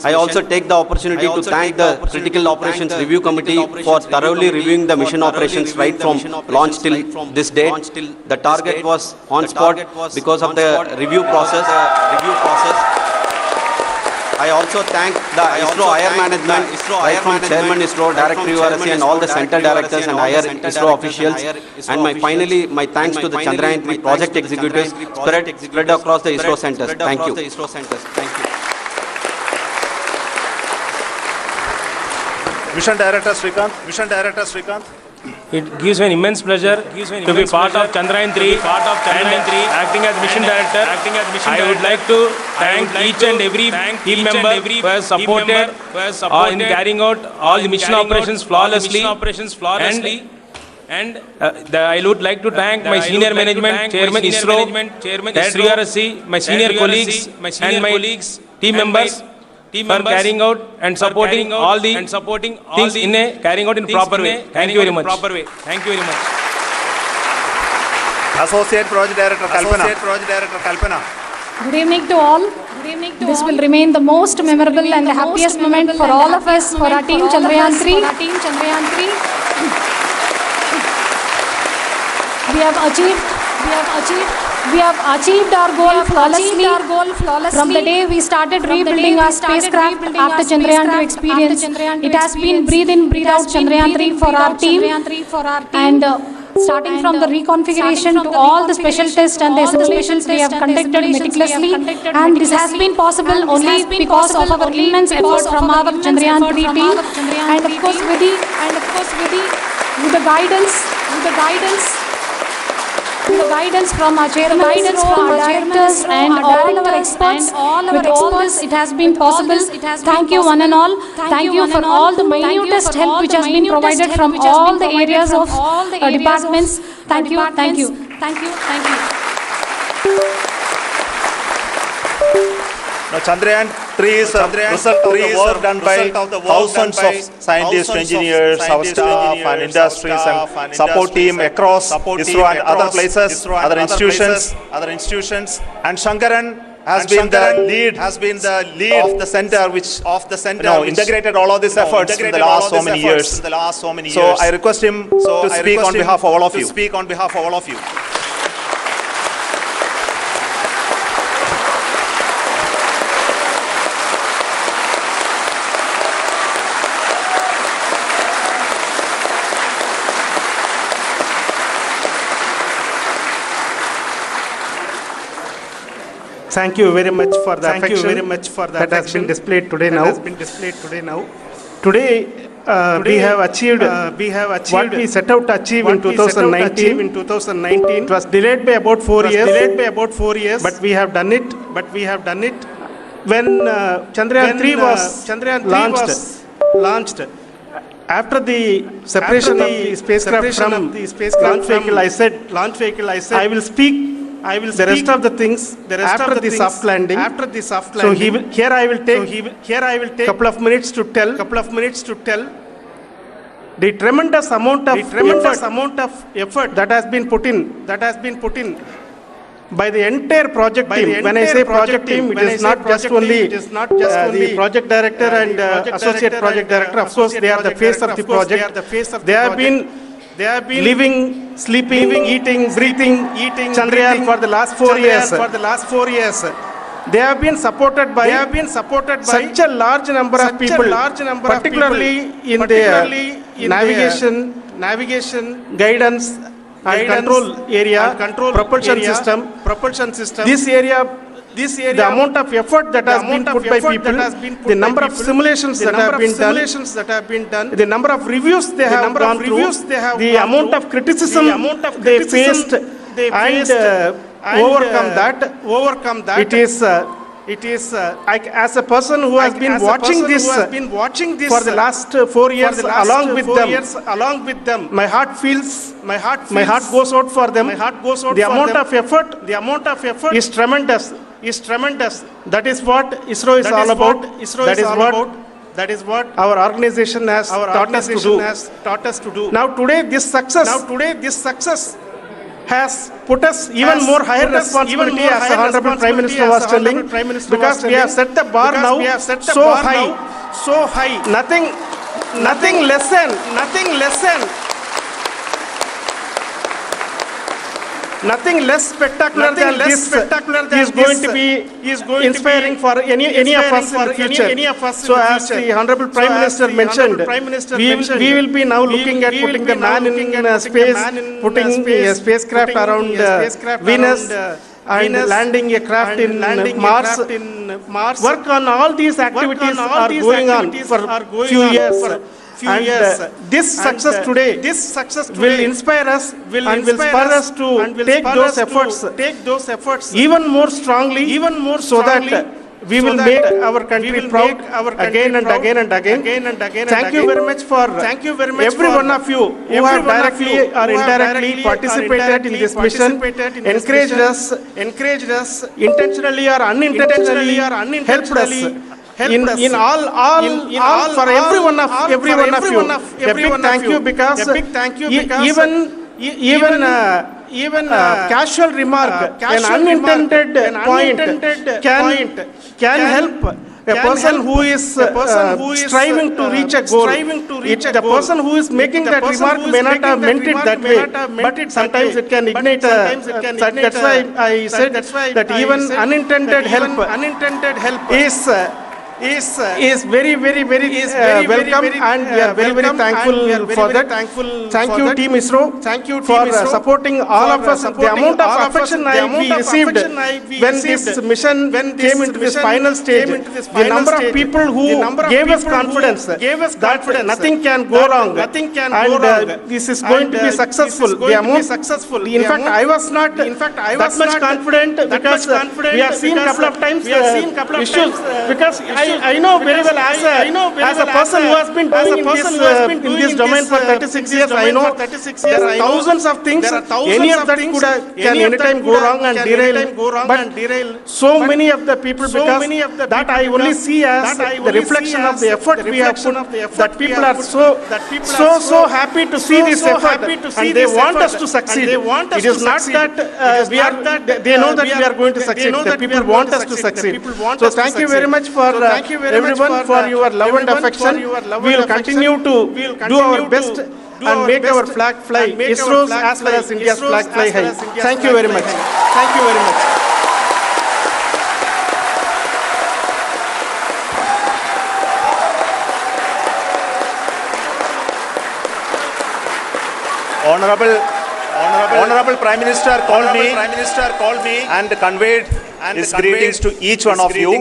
I also take the opportunity to thank the Critical Operations Review Committee for thoroughly reviewing the mission operations right from launch till this date. The target was on spot because of the review process. I also thank the ISRO higher management, right from Chairman ISRO, Director URSC, and all the center directors and higher ISRO officials. And finally, my thanks to the Chandrayaan-3 project executives spread across the ISRO centers. Thank you. Mission Director Srikanth. It gives me an immense pleasure to be part of Chandrayaan-3 and acting as mission director. I would like to thank each and every team member who has supported in carrying out all the mission operations flawlessly. And I would like to thank my senior management, Chairman ISRO, Director URSC, my senior colleagues and my team members for carrying out and supporting all the things in a carrying out in proper way. Thank you very much. Associate Project Director Kalpana. Good evening to all. This will remain the most memorable and the happiest moment for all of us, for our team Chandrayaan-3. We have achieved our goal flawlessly. From the day we started rebuilding our spacecraft after Chandrayaan-2 experience, it has been breathe in, breathe out Chandrayaan-3 for our team. And starting from the reconfiguration to all the special tests and the simulations we have conducted meticulously, and this has been possible only because of our immense effort from our Chandrayaan-3 team, and of course with the guidance from our chairman, our directors, and all our experts. With all this, it has been possible. Thank you, one and all. Thank you for all the minutest help which has been provided from all the areas of departments. Thank you. Now, Chandrayaan-3 is a result of the work done by thousands of scientists, engineers, our staff and industries and support team across ISRO and other places, other institutions. And Shankaran has been the lead of the center which integrated all of these efforts in the last so many years. So I request him to speak on behalf of all of you. Thank you very much for the affection that has been displayed today now. Today we have achieved what we set out to achieve in 2019. It was delayed by about 4 years. But we have done it. When Chandrayaan-3 was launched, after the separation of the spacecraft from launch vehicle, I said I will speak the rest of the things after the soft landing. So here I will take couple of minutes to tell the tremendous amount of effort that has been put in by the entire project team. When I say project team, it is not just only the project director and associate project director. Of course, they are the face of the project. They have been living, sleeping, eating, breathing Chandrayaan for the last 4 years. They have been supported by such a large number of people, particularly in the navigation, guidance and control area, propulsion system. This area, the amount of effort that has been put by people, the number of simulations that have been done, the number of reviews they have gone through, the amount of criticism they faced and overcome that. It is as a person who has been watching this for the last 4 years along with them, my heart goes out for them. The amount of effort is tremendous. That is what ISRO is all about. That is what our organization has taught us to do. Now today this success has put us even more higher responsibility, as the Honorable Prime Minister was telling, because we have set the bar now so high. Nothing less spectacular than this is going to be inspiring for any of us in the future. So as the Honorable Prime Minister mentioned, we will be now looking at putting the man in space, putting a spacecraft around Venus and landing a craft in Mars. Work on all these activities are going on for few years. And this success today will inspire us and will spur us to take those efforts even more strongly, so that we will make our country proud again and again. Thank you very much for every one of you who have directly or indirectly participated in this mission, encouraged us, intentionally or unintentionally, helped us. In all for every one of you, a big thank you, because even casual remark, an unintended point can help a person who is striving to reach a goal. The person who is making that remark may not have meant it that way, but sometimes it can ignite. That's why I said that even unintended help is very welcome, and we are very thankful for that. Thank you, Team ISRO, for supporting all of us. The amount of affection we received when this mission came into this final stage, the number of people who gave us confidence that nothing can go wrong, and this is going to be successful. The amount, in fact, I was not that much confident, because we have seen couple of times issues, because I know very well, as a person who has been doing in this domain for 36 years, I know there are thousands of things. Any of that can anytime go wrong and derail. But so many of the people, because that I only see as the reflection of the effort we have put, that people are so happy to see this effort, and they want us to succeed. It is not that they know that we are going to succeed. The people want us to succeed. So thank you very much for everyone for your love and affection. We will continue to do our best and make our flag fly, ISRO's as well as India's flag fly high. Thank you very much. Thank you very much. Honorable Prime Minister called me and conveyed his greetings to each one of you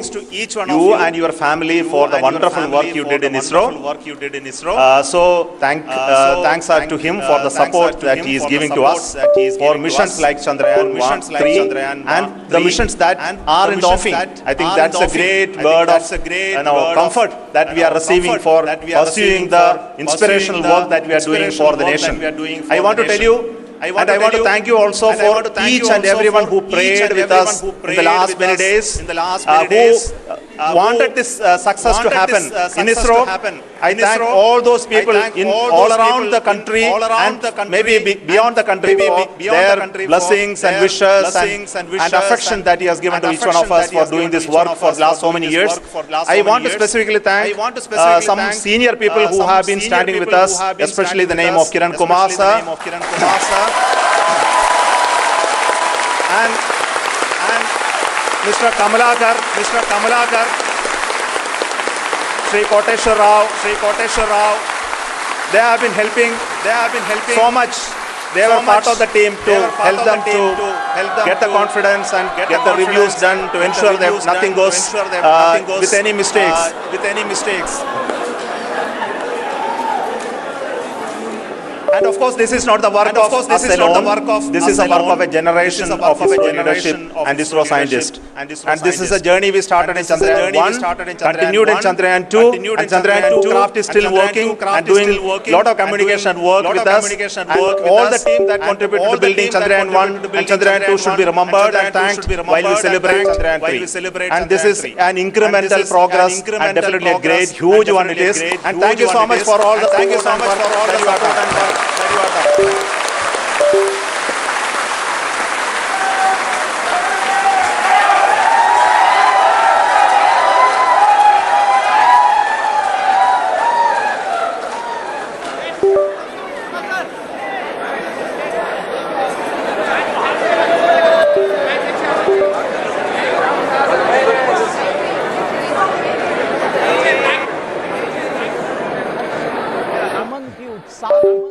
and your family for the wonderful work you did in ISRO. So thanks are to him for the support that he is giving to us for missions like Chandrayaan 1, 3 and the missions that are in the offing. I think that's a great word of comfort that we are receiving for pursuing the inspirational work that we are doing for the nation. I want to tell you And I want to thank you also for each and everyone who prayed with us in the last many days, who wanted this success to happen in ISRO. I thank all those people in all around the country and maybe beyond the country for their blessings and wishes and affection that he has given to each one of us for doing this work for the last so many years. I want to specifically thank some senior people who have been standing with us, especially the name of Kiran Kumar sir. And Mr. Kamalakar, Sri Koteshwar Rao, they have been helping so much. They were part of the team to help them to get the confidence and get the reviews done to ensure that nothing goes with any mistakes. And of course, this is not the work of us alone. This is a work of a generation of ISRO leadership and ISRO scientists. And this is a journey we started in Chandrayaan 1, continued in Chandrayaan 2, and Chandrayaan 2 craft is still working and doing a lot of communication work with us. And all the team that contributed to building Chandrayaan 1 and Chandrayaan 2 should be remembered and thanked while we celebrate Chandrayaan 3. And this is an incremental progress and definitely a great, huge one it is. And thank you so much for all the support that you have done.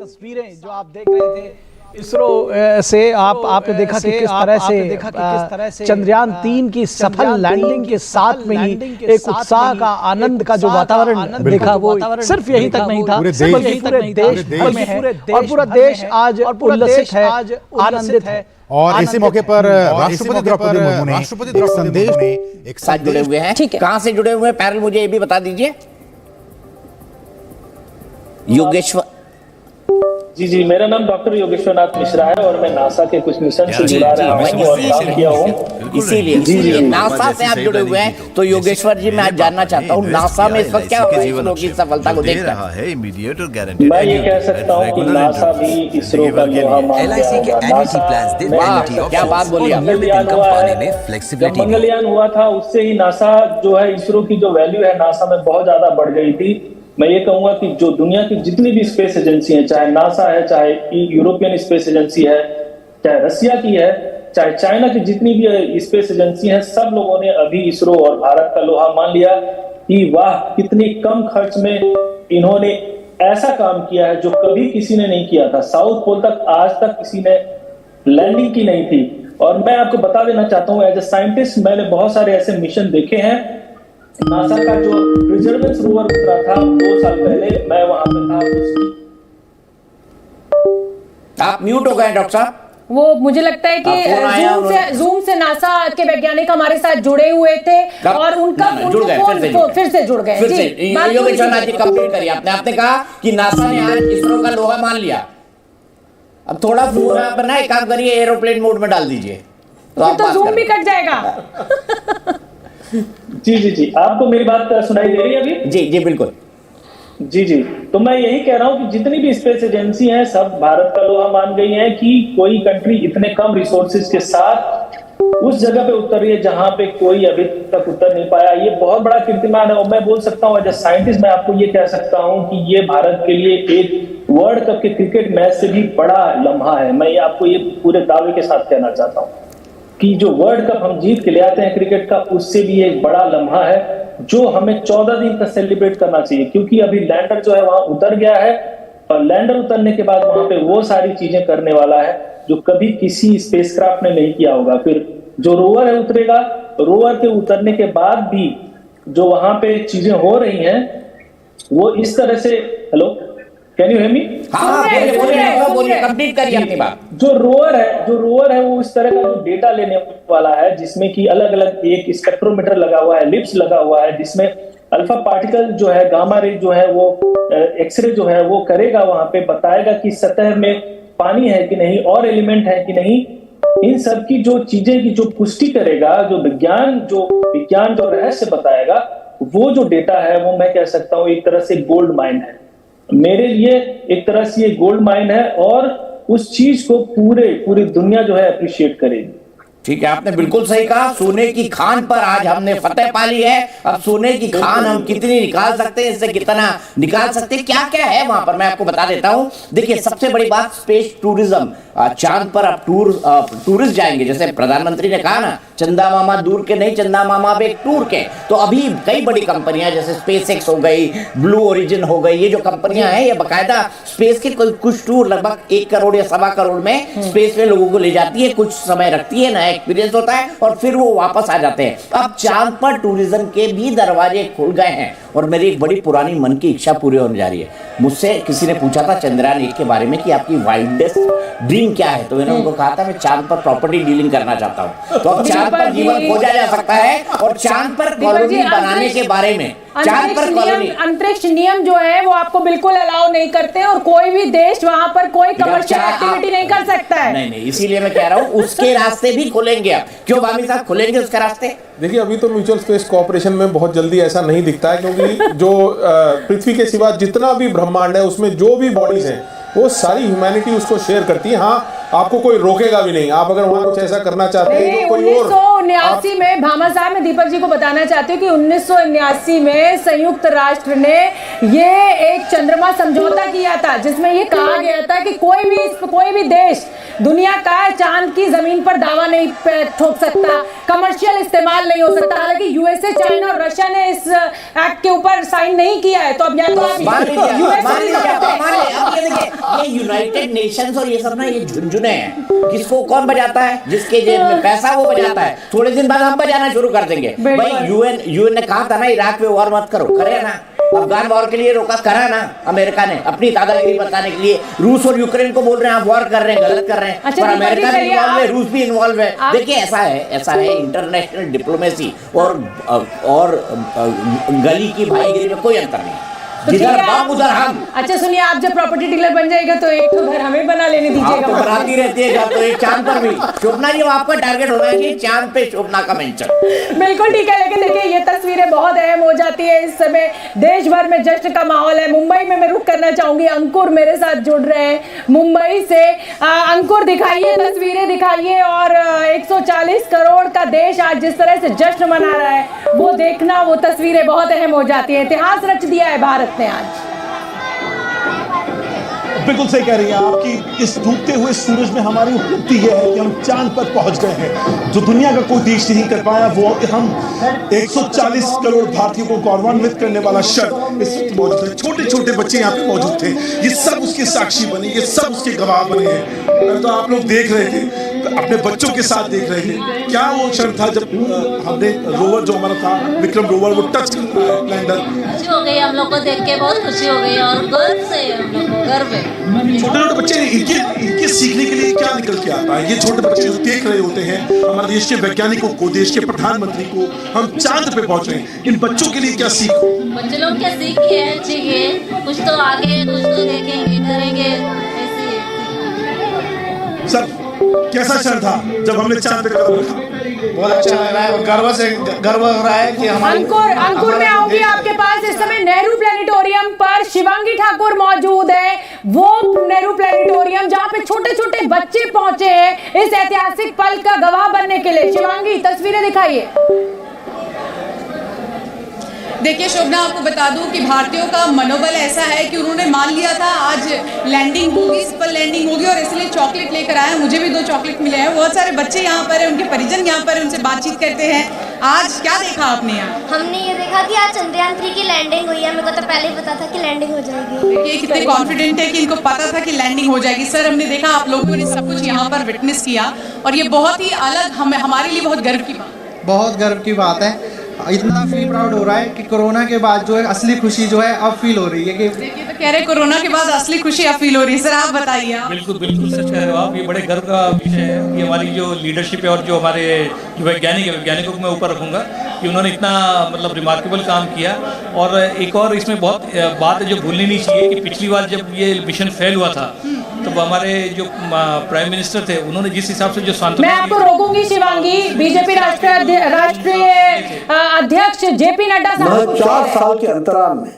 तस्वीरें जो आप देख रहे थे इसरो से आपने देखा कि किस तरह से चंद्रयान 3 की सफल लैंडिंग के साथ में ही एक उत्साह का आनंद का जो वातावरण देखा वो सिर्फ यहीं तक नहीं था, बल्कि पूरे देश भर में है और पूरा देश आज उल्लसित है, आनंदित है। और इसी मौके पर राष्ट्रपति द्रौपदी मुर्मू ने एक संदेश में एक साथ जुड़े हुए हैं। कहां से जुड़े हुए हैं पैरल मुझे ये भी बता दीजिए। योगेश्वर जी, मेरा नाम डॉक्टर योगेश्वर नाथ मिश्रा है और मैं नासा के कुछ मिशन से जुड़ा रहा हूं और काम किया हूं। इसीलिए नासा से आप जुड़े हुए हैं। तो योगेश्वर जी मैं आज जानना चाहता हूं नासा में इस वक्त क्या हो रहा है इसरो की सफलता को देखकर? मैं ये कह सकता हूं कि नासा भी इसरो का लोहा मान गया। क्या बात बोली आपने। जब मंगलयान हुआ था उससे ही नासा जो है इसरो की जो वैल्यू है नासा में बहुत ज्यादा बढ़ गई थी। मैं ये कहूंगा कि जो दुनिया की जितनी भी स्पेस एजेंसी है, चाहे नासा है, चाहे यूरोपियन स्पेस एजेंसी है, चाहे रसिया की है, चाहे चाइना की जितनी भी स्पेस एजेंसी है, सब लोगों ने अभी इसरो और भारत का लोहा मान लिया कि वाह कितनी कम खर्च में इन्होंने ऐसा काम किया है जो कभी किसी ने नहीं किया था। साउथ पोल तक आज तक किसी ने लैंडिंग की नहीं थी। और मैं आपको बता देना चाहता हूं एज ए साइंटिस्ट मैंने बहुत सारे ऐसे मिशन देखे हैं। नासा का जो परसेवरेंस रोवर उतरा था 2 साल पहले, मैं वहां पे था। आप म्यूट हो गए डॉक्टर साहब। वो मुझे लगता है कि जूम से नासा के वैज्ञानिक हमारे साथ जुड़े हुए थे और उनका फिर से जुड़ गए। योगेश्वर नाथ जी कंप्लीट करिए। आपने कहा कि नासा ने आज इसरो का लोहा मान लिया। अब थोड़ा फोन आप ना एक काम करिए एरोप्लेन मोड में डाल दीजिए तो जूम भी कट जाएगा। जी, आपको मेरी बात सुनाई दे रही है अभी? जी बिल्कुल। जी, तो मैं यही कह रहा हूं कि जितनी भी स्पेस एजेंसी हैं सब भारत का लोहा मान गई हैं कि कोई कंट्री इतने कम रिसोर्सेज के साथ उस जगह पे उतर रही है जहां पे कोई अभी तक उतर नहीं पाया। ये बहुत बड़ा कीर्तिमान है और मैं बोल सकता हूं एज ए साइंटिस्ट मैं आपको ये कह सकता हूं कि ये भारत के लिए एक वर्ल्ड कप के क्रिकेट मैच से भी बड़ा लम्हा है। मैं आपको ये पूरे दावे के साथ कहना चाहता हूं कि जो वर्ल्ड कप हम जीत के ले आते हैं क्रिकेट का उससे भी एक बड़ा लम्हा है जो हमें 14 दिन तक सेलिब्रेट करना चाहिए। क्योंकि अभी लैंडर जो है वहां उतर गया है और लैंडर उतरने के बाद वहां पे वो सारी चीजें करने वाला है जो कभी किसी स्पेसक्राफ्ट ने नहीं किया होगा। फिर जो रोवर है उतरेगा, रोवर के उतरने के बाद भी जो वहां पे चीजें हो रही हैं वो इस तरह से hello can you hear me? बोलिए कंप्लीट करिए अपनी बात। जो रोवर है वो इस तरह का जो डेटा लेने वाला है जिसमें कि अलग अलग एक स्पेक्ट्रोमीटर लगा हुआ है, लिप्स लगा हुआ है जिसमें अल्फा पार्टिकल जो है, गामा रे जो है वो एक्सरे जो है वो करेगा, वहां पे बताएगा कि सतह में पानी है कि नहीं, और एलिमेंट है कि नहीं, इन सब की जो चीजें की जो पुष्टि करेगा, जो विज्ञान जो रहस्य बताएगा, वो जो डेटा है वो मैं कह सकता हूँ एक तरह से गोल्ड माइन है मेरे लिए, एक तरह से ये गोल्ड माइन है, और उस चीज को पूरी दुनिया जो है अप्रिशिएट करेगी। ठीक है, आपने बिल्कुल सही कहा। सोने की खान पर आज हमने फतेह पा ली है। अब सोने की खान हम कितनी निकाल सकते हैं, इससे कितना निकाल सकते हैं, क्या क्या है वहां पर, मैं आपको बता देता हूं। देखिए, सबसे बड़ी बात स्पेस टूरिज्म, चांद पर अब टूरिस्ट जाएंगे। जैसे प्रधानमंत्री ने कहा ना, चंदा मामा दूर के नहीं, चंदा मामा अब एक टूर के। तो अभी कई बड़ी कंपनियां जैसे SpaceX हो गई, ब्लू ओरिजिन हो गई, ये जो कंपनियां हैं ये बाकायदा स्पेस के कुछ टूर लगभग 1 करोड़ या 1.25 करोड़ में स्पेस में लोगों को ले जाती है, कुछ समय रखती है, नया एक्सपीरियंस होता है और फिर वो वापस आ जाते हैं। अब चांद पर टूरिज्म के भी दरवाजे खुल गए हैं और मेरी एक बड़ी पुरानी मन की इच्छा पूरी होने जा रही है। मुझसे किसी ने पूछा था चंद्रयान 1 के बारे में कि आपकी वाइल्डेस्ट ड्रीम क्या है, तो मैंने उनको कहा था मैं चांद पर प्रॉपर्टी डीलिंग करना चाहता हूं। तो अब चांद पर जीवन खोजा जा सकता है और चांद पर कॉलोनी बनाने के बारे में, चांद पर कॉलोनी, अंतरिक्ष नियम जो है वो आपको बिल्कुल अलाउ नहीं करते और कोई भी देश वहां पर कोई कमर्शियल एक्टिविटी नहीं कर सकता है। नहीं, इसीलिए मैं कह रहा हूँ उसके रास्ते भी खुलेंगे। अब क्यों भाभी साहब खुलेंगे उसके रास्ते? देखिए, अभी तो म्यूचुअल स्पेस कोऑपरेशन में बहुत जल्दी ऐसा नहीं दिखता है, क्योंकि जो पृथ्वी के सिवा जितना भी ब्रह्मांड है उसमें जो भी बॉडीज हैं वो सारी ह्यूमैनिटी उसको शेयर करती है। हाँ, आपको कोई रोकेगा भी नहीं, आप अगर वहां कुछ ऐसा करना चाहते हैं तो कोई और। 1979 में भामा साहब, मैं दीपक जी को बताना चाहती हूँ कि 1979 में संयुक्त राष्ट्र ने ये एक चंद्रमा समझौता किया था, जिसमें ये कहा गया था कि कोई भी देश दुनिया का चांद की जमीन पर दावा नहीं ठोक सकता, कमर्शियल इस्तेमाल नहीं हो सकता। हालांकि USA, चाइना और रशिया ने इस एक्ट के ऊपर साइन नहीं किया है, तो अब या तो ये यूनाइटेड नेशंस और ये सब ना, ये झुनझुने हैं। किसको कौन बजाता है? जिसके जेब में पैसा वो बजाता है। थोड़े दिन बाद हम बजाना शुरू कर देंगे। भाई यूएन ने कहा था ना इराक में वॉर मत करो, करे ना। अफगान वॉर के लिए रोका, करा ना अमेरिका ने, अपनी दादागिरी बताने के लिए। रूस और यूक्रेन को बोल रहे हैं आप वॉर कर रहे हैं, गलत कर रहे हैं, पर अमेरिका भी इन्वॉल्व है, रूस भी इन्वॉल्व है। देखिए, ऐसा है इंटरनेशनल डिप्लोमेसी और गली की भाईगिरी में कोई अंतर नहीं। जिधर बाप उधर हम। अच्छा सुनिए, आप जब प्रॉपर्टी डीलर बन जाएगा तो एक तो घर हमें बना लेने दीजिएगा। तो बनाती रहती है, तो एक चांद पर भी शोभना जी आपका टारगेट होना चाहिए, चांद पे शोभना का मेंशन। बिल्कुल ठीक है, लेकिन देखिए ये तस्वीरें बहुत अहम हो जाती है। इस समय देश भर में जश्न का माहौल है। मुंबई में मैं रुक करना चाहूंगी, अंकुर मेरे साथ जुड़ रहे हैं मुंबई से। अंकुर, दिखाइए, तस्वीरें दिखाइए। और 140 करोड़ का देश आज जिस तरह से जश्न मना रहा है, वो देखना, वो तस्वीरें बहुत अहम हो जाती है। इतिहास रच दिया है भारत ने आज। बिल्कुल सही कह रही हैं आप कि इस डूबते हुए सूरज में हमारी उपलब्धि यह है कि हम चांद पर पहुंच गए हैं, जो दुनिया का कोई देश नहीं कर पाया। वो हम 140 करोड़ भारतीयों को गौरवान्वित करने वाला क्षण इस वक्त मौजूद है। छोटे छोटे बच्चे यहाँ पे मौजूद थे, ये सब उसके साक्षी बने, ये सब उसके गवाह बने हैं। तो आप लोग देख रहे थे, अपने बच्चों के साथ देख रहे थे, क्या वो क्षण था जब हमने रोवर जो हमारा था विक्रम रोवर, वो टच लैंडर। खुशी हो गई हम लोग को देख के, बहुत खुशी हो गई और गर्व से हम लोग को गर्व है। छोटे छोटे बच्चे, इनके सीखने के लिए क्या निकल के आता है? ये छोटे बच्चे जो देख रहे होते हैं हमारे देश के वैज्ञानिकों को, देश के प्रधानमंत्री को, हम चांद पे पहुंच रहे हैं, इन बच्चों के लिए क्या सीख? बच्चे लोग क्या सीख के है, चाहिए कुछ तो आगे, कुछ तो देखेंगे, करेंगे, ऐसे। सर, कैसा क्षण था जब हमने चांद पे कदम रखा? बहुत अच्छा लग रहा है और गर्व हो रहा है कि अंकुर मैं आऊंगी आपके पास। इस समय नेहरू प्लेनेटोरियम पर शिवांगी ठाकुर मौजूद है, वो नेहरू प्लेनेटोरियम जहां पे छोटे छोटे बच्चे पहुंचे हैं इस ऐतिहासिक पल का गवाह बनने के लिए। शिवांगी, तस्वीरें दिखाइए। देखिए शोभना, आपको बता दूं कि भारतीयों का मनोबल ऐसा है कि उन्होंने मान लिया था आज लैंडिंग होगी, सफल लैंडिंग होगी, और इसलिए चॉकलेट लेकर आए। मुझे भी 2 चॉकलेट मिले हैं। बहुत सारे बच्चे यहाँ पर हैं, उनके परिजन यहाँ पर हैं, उनसे बातचीत करते हैं। आज क्या देखा आपने यहाँ? हमने ये देखा कि आज चंद्रयान 3 की लैंडिंग हुई है। मेरे को तो पहले ही पता था कि लैंडिंग हो जाएगी। देखिए कितने कॉन्फिडेंट है कि इनको पता था कि लैंडिंग हो जाएगी। सर, हमने देखा आप लोगों ने सब कुछ यहाँ पर विटनेस किया और ये बहुत ही अलग, हमारे लिए बहुत गर्व की बात, बहुत गर्व की बात है। इतना फील प्राउड हो रहा है कि कोरोना के बाद जो है असली खुशी जो है अब फील हो रही है। कि देखिए तो कह रहे कोरोना के बाद असली खुशी अब फील हो रही है। सर आप बताइए। बिल्कुल सच कह रहे हो आप। ये बड़े गर्व का विषय है कि हमारी जो लीडरशिप है और जो हमारे जो वैज्ञानिकों को मैं ऊपर रखूंगा कि उन्होंने इतना मतलब रिमार्केबल काम किया। और एक और इसमें बहुत बात है जो भूलनी नहीं चाहिए कि पिछली बार जब ये मिशन फेल हुआ था तो हमारे जो प्राइम मिनिस्टर थे उन्होंने जिस हिसाब से जो मैं सांत्वना आपको रोकूंगी शिवांगी। बीजेपी राष्ट्रीय अध्यक्ष जेपी नड्डा साहब 4 साल के अंतराल में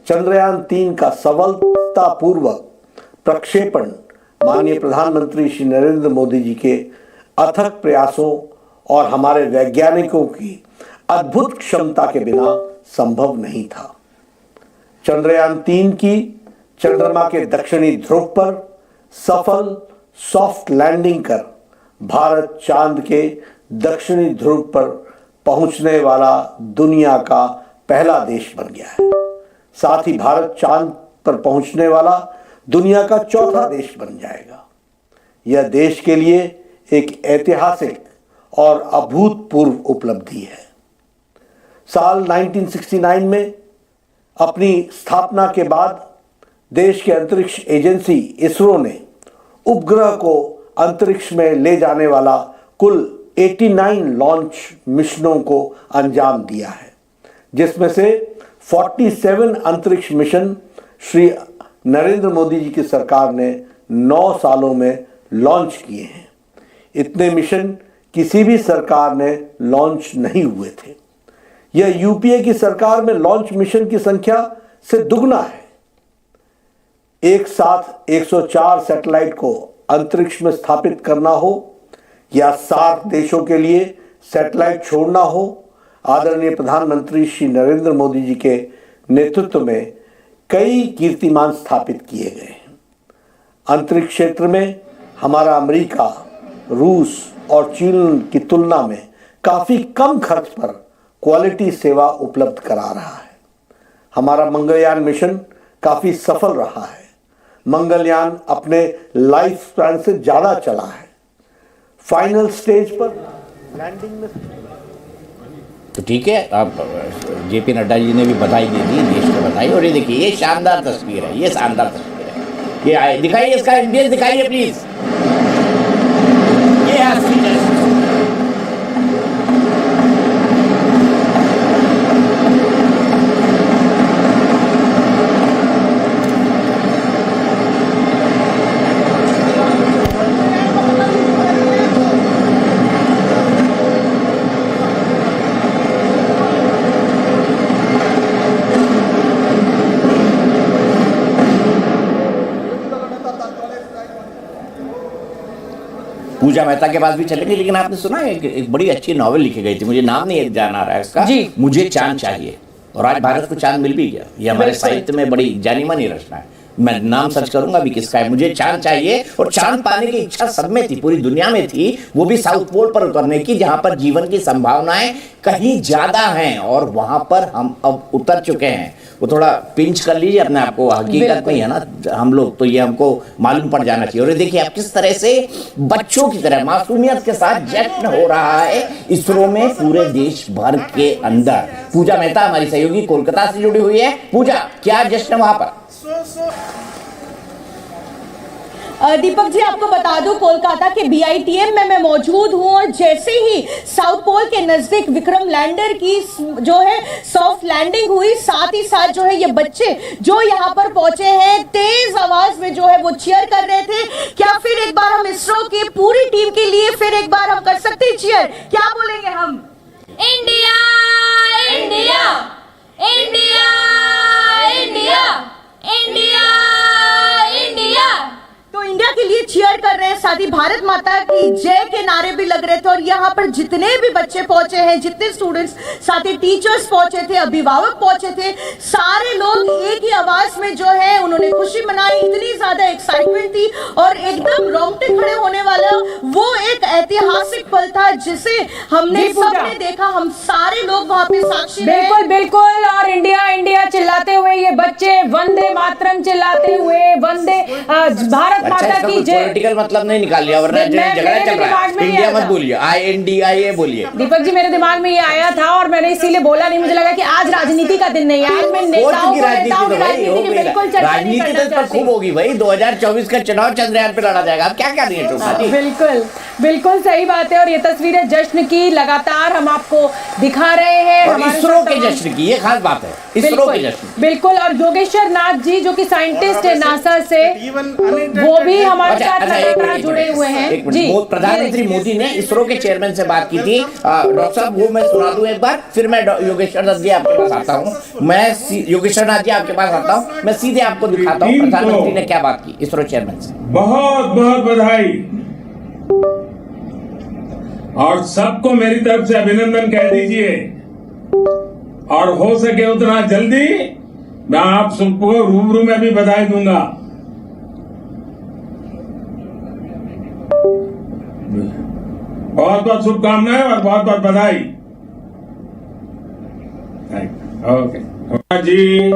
चंद्रयान 3 का सफलतापूर्वक प्रक्षेपण माननीय प्रधानमंत्री श्री नरेंद्र मोदी जी के अथक प्रयासों और हमारे वैज्ञानिकों की अद्भुत क्षमता के बिना संभव नहीं था। चंद्रयान 3 की चंद्रमा के दक्षिणी ध्रुव पर सफल सॉफ्ट लैंडिंग कर भारत चांद के दक्षिणी ध्रुव पर पहुंचने वाला दुनिया का पहला देश बन गया है। साथ ही भारत चांद पर पहुंचने वाला दुनिया का चौथा देश बन जाएगा। यह देश के लिए एक ऐतिहासिक और अभूतपूर्व उपलब्धि है। साल 1969 में अपनी स्थापना के बाद देश के अंतरिक्ष एजेंसी इसरो ने उपग्रह को अंतरिक्ष में ले जाने वाला कुल 89 लॉन्च मिशनों को अंजाम दिया है, जिसमें से 47 अंतरिक्ष मिशन श्री नरेंद्र मोदी जी की सरकार ने 9 सालों में लॉन्च किए हैं। इतने मिशन किसी भी सरकार ने लॉन्च नहीं हुए थे। यह यूपीए की सरकार में लॉन्च मिशन की संख्या से दुगना है। एक साथ 104 सैटेलाइट को अंतरिक्ष में स्थापित करना हो या 7 देशों के लिए सैटेलाइट छोड़ना हो, आदरणीय प्रधानमंत्री श्री नरेंद्र मोदी जी के नेतृत्व में कई कीर्तिमान स्थापित किए गए हैं। अंतरिक्ष क्षेत्र में हमारा अमेरिका, रूस और चीन की तुलना में काफी कम खर्च पर क्वालिटी सेवा उपलब्ध करा रहा है। हमारा मंगलयान मिशन काफी सफल रहा है। मंगलयान अपने लाइफ स्पैन से ज्यादा चला है। फाइनल स्टेज पर लैंडिंग में तो ठीक है, आप जेपी नड्डा जी ने भी बधाई दे दी, देश को बधाई। और ये देखिए, ये शानदार तस्वीर है, ये शानदार तस्वीर है। ये आए दिखाइए, इसका इमेज दिखाइए प्लीज। ये असली पूजा मेहता के पास भी चलेंगे। लेकिन आपने सुना है एक बड़ी अच्छी नॉवेल लिखी गई थी, मुझे नाम नहीं जान आ रहा है इसका, मुझे चांद चाहिए, और आज भारत को चांद मिल भी गया। ये हमारे साहित्य में बड़ी जानी मानी रचना है। मैं नाम सर्च करूंगा अभी किसका है। मुझे चांद चाहिए, और चांद पाने की इच्छा सब में थी, पूरी दुनिया में थी, वो भी साउथ पोल पर उतरने की, जहां पर जीवन की संभावनाएं कहीं ज्यादा हैं, और वहां पर हम अब उतर चुके हैं। वो थोड़ा पिंच कर लीजिए अपने आप को, हकीकत में है ना हम लोग, तो ये हमको मालूम पड़ जाना चाहिए। और देखिए आप किस तरह से बच्चों की तरह मासूमियत के साथ जश्न हो रहा है इसरो में पूरे देश भर के अंदर। पूजा मेहता हमारी सहयोगी कोलकाता से जुड़ी हुई है। पूजा, क्या जश्न वहां पर? दीपक जी, आपको बता दूं, कोलकाता के BITM में मैं मौजूद हूं, और जैसे ही साउथ पोल के नजदीक विक्रम लैंडर की जो है सॉफ्ट लैंडिंग हुई, साथ ही साथ जो है ये बच्चे जो यहाँ पर पहुंचे हैं तेज आवाज में जो है वो चीयर कर रहे थे। क्या फिर एक बार हम इसरो की पूरी टीम के लिए फिर एक बार हम कर सकते हैं चीयर? क्या बोलेंगे हम? India India India India India India. तो इंडिया के लिए चीयर कर रहे हैं, साथ ही भारत माता की जय के नारे भी लग रहे थे। और यहाँ पर जितने भी बच्चे पहुंचे हैं, जितने स्टूडेंट्स, साथ ही टीचर्स पहुंचे थे, अभिभावक पहुंचे थे, सारे लोग एक ही आवाज में जो है उन्होंने खुशी मनाई। इतनी ज्यादा एक्साइटमेंट थी और एकदम रोंगटे खड़े होने वाला वो एक ऐतिहासिक पल था जिसे हमने सबने देखा, हम सारे लोग वहां पे साक्षी। बिल्कुल बिल्कुल। और इंडिया इंडिया चिल्लाते हुए ये बच्चे वंदे मातरम चिल्लाते हुए वंदे भारत माता की जय। पॉलिटिकल मतलब नहीं निकाल लिया, वरना झगड़ा चल रहा है। इंडिया मत बोलिए, INDIA बोलिए। दीपक जी, मेरे दिमाग में ये आया था और मैंने इसीलिए बोला नहीं, मुझे लगा कि आज राजनीति का दिन नहीं है, आज मैं नेताओं की राजनीति बिल्कुल राजनीति तो खूब होगी भाई। 2024 का चुनाव चंद्रयान पे लड़ा जाएगा, अब क्या कर रही है? बिल्कुल बिल्कुल सही बात है। और ये तस्वीरें जश्न की लगातार हम आपको दिखा रहे हैं, इसरो के जश्न की, ये खास बात है, इसरो के जश्न। बिल्कुल। और योगेश्वर नाथ जी जो कि साइंटिस्ट है नासा से, वो भी हमारे साथ लगातार जुड़े हुए हैं जी। प्रधानमंत्री मोदी ने इसरो के चेयरमैन से बात की थी। डॉक्टर साहब वो मैं सुना दूं एक बार, फिर मैं योगेश्वर नाथ जी आपके पास आता हूँ। योगेश्वर नाथ जी आपके पास आता हूँ, मैं सीधे आपको दिखाता हूँ प्रधानमंत्री ने क्या बात की इसरो चेयरमैन से। बहुत बहुत बधाई और सबको मेरी तरफ से अभिनंदन कह दीजिए, और हो सके उतना जल्दी मैं आप सबको रूबरू में भी बधाई दूंगा। बहुत बहुत शुभकामनाएं और बहुत बहुत बधाई। ओके जी,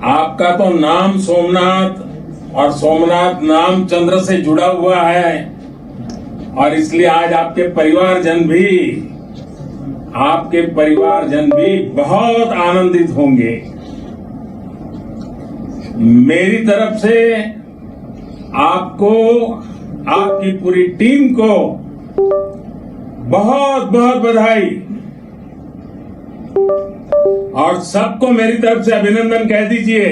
आपका तो नाम सोमनाथ और सोमनाथ नाम चंद्र से जुड़ा हुआ है, और इसलिए आज आपके परिवारजन भी बहुत आनंदित होंगे। मेरी तरफ से आपको, आपकी पूरी टीम को बहुत बहुत बधाई, और सबको मेरी तरफ से अभिनंदन कह दीजिए,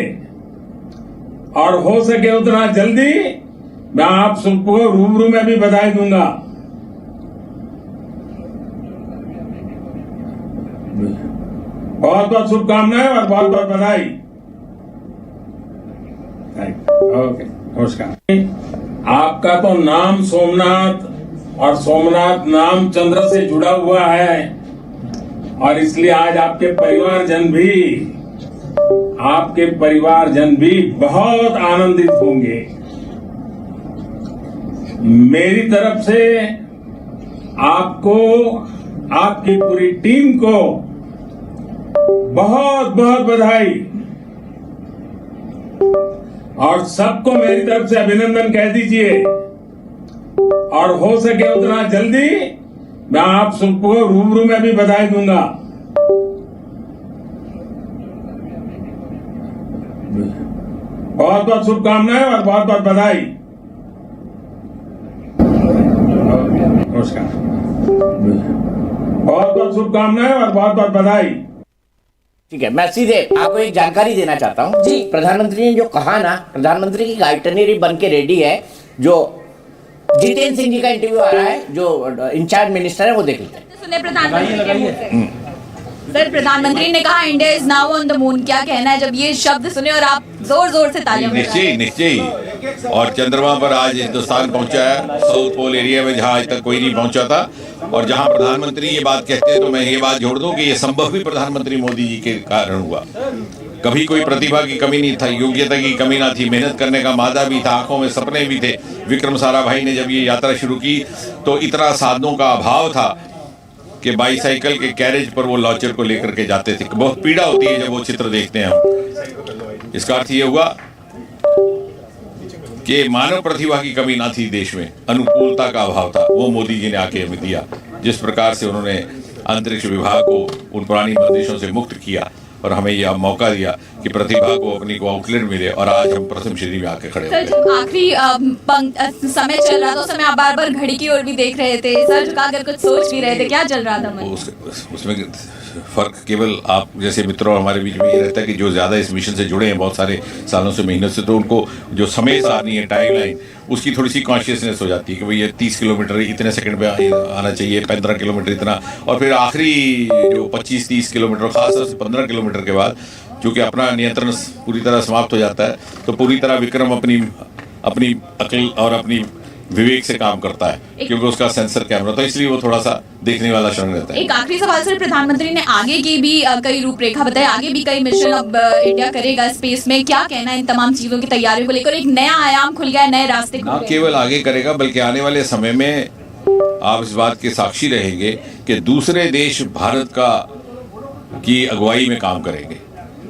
और हो सके उतना जल्दी मैं आप सबको रूबरू में भी बधाई दूंगा। बहुत बहुत शुभकामनाएं और बहुत बहुत बधाई। ओके, नमस्कार। आपका तो नाम सोमनाथ और सोमनाथ नाम चंद्र से जुड़ा हुआ है, और इसलिए आज आपके परिवारजन भी बहुत आनंदित होंगे। मेरी तरफ से आपको, आपकी पूरी टीम को बहुत बहुत बधाई, और सबको मेरी तरफ से अभिनंदन कह दीजिए, और हो सके उतना जल्दी मैं आप सबको रूबरू में भी बधाई दूंगा। बहुत बहुत शुभकामनाएं और बहुत बहुत बधाई। नमस्कार। बहुत बहुत शुभकामनाएं और बहुत बहुत बधाई। ठीक है, मैं सीधे आपको एक जानकारी देना चाहता हूँ जी। प्रधानमंत्री ने जो कहा ना, प्रधानमंत्री की आइटनरी बन के रेडी है। जो जितेंद्र सिंह जी का इंटरव्यू आ रहा है, जो इंचार्ज मिनिस्टर है, वो देख लेते हैं। सुने प्रधानमंत्री के मुंह से। सर, प्रधानमंत्री ने कहा India is now on the moon, क्या कहना है जब ये शब्द सुने और आप जोर जोर से तालियां बजाएं? निश्चय, और चंद्रमा पर आज हिंदुस्तान पहुंचा है, साउथ पोल एरिया में जहां आज तक कोई नहीं पहुंचा था। और जहां प्रधानमंत्री ये बात कहते हैं तो मैं ये बात जोड़ दूं कि ये संभव भी प्रधानमंत्री मोदी जी के कारण हुआ। कभी कोई प्रतिभा की कमी नहीं था, योग्यता की कमी ना थी, मेहनत करने का मादा भी था, आंखों में सपने भी थे। विक्रम साराभाई ने जब ये यात्रा शुरू की तो इतना साधनों का अभाव था कि बाईसाइकिल के कैरेज पर वो लॉन्चर को लेकर के जाते थे। बहुत पीड़ा होती है जब वो चित्र देखते हैं हम। इसका अर्थ ये हुआ कि मानव प्रतिभा की कमी ना थी देश में, अनुकूलता का अभाव था। वो मोदी जी ने आके हमें दिया। जिस प्रकार से उन्होंने अंतरिक्ष विभाग को उन पुरानी बंदिशों से मुक्त किया और हमें यह मौका दिया कि प्रतिभा को अपनी को आउटलेट मिले, और आज हम प्रथम श्रेणी में आके खड़े सर, जब आखिरी समय चल रहा था उस समय आप बार बार घड़ी की ओर भी देख रहे थे, सर झुकाकर कुछ सोच भी रहे थे, क्या चल रहा था मन? उसमें फर्क केवल आप जैसे मित्रों हमारे बीच में ये रहता है कि जो ज़्यादा इस मिशन से जुड़े हैं बहुत सारे सालों से, मेहनत से, तो उनको जो समय सारणी है, टाइम लाइन, उसकी थोड़ी सी कॉन्शियसनेस हो जाती है कि भाई ये 30 किलोमीटर इतने सेकंड पे आना चाहिए, 15 किलोमीटर इतना, और फिर आखिरी जो 25-30 किलोमीटर, खासतौर से 15 किलोमीटर के बाद चूँकि अपना नियंत्रण पूरी तरह समाप्त हो जाता है, तो पूरी तरह विक्रम अपनी अकल और अपनी विवेक से काम करता है, क्योंकि उसका सेंसर कैमरा, तो इसलिए वो थोड़ा सा देखने वाला क्षण रहता है। एक आखिरी सवाल सर, प्रधानमंत्री ने आगे की भी कई रूपरेखा बताई, आगे भी कई मिशन अब इंडिया करेगा स्पेस में, क्या कहना है इन तमाम चीजों की तैयारियों को लेकर? एक नया आयाम खुल गया, नए रास्ते खुल गए। ना केवल आगे करेगा बल्कि आने वाले समय में आप इस बात के साक्षी रहेंगे कि दूसरे देश भारत की अगुवाई में काम करेंगे,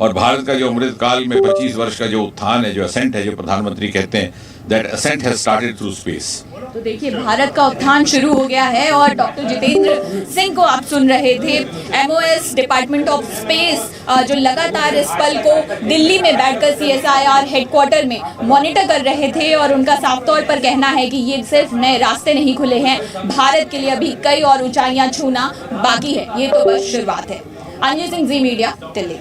और भारत का जो अमृत काल में 25 वर्ष का जो उत्थान है, जो असेंट है, जो प्रधानमंत्री कहते हैं, that ascent has started through space. तो देखिए, भारत का उत्थान शुरू हो गया है, और डॉक्टर जितेंद्र सिंह को आप सुन रहे थे, MOS डिपार्टमेंट ऑफ स्पेस जो लगातार इस पल को दिल्ली में बैठकर CSIR हेडक्वार्टर में मॉनिटर कर रहे थे, और उनका साफ तौर पर कहना है कि ये सिर्फ नए रास्ते नहीं खुले हैं, भारत के लिए अभी कई और ऊंचाइयां छूना बाकी है, ये तो बस शुरुआत है। अंजू सिंह, जी मीडिया, दिल्ली।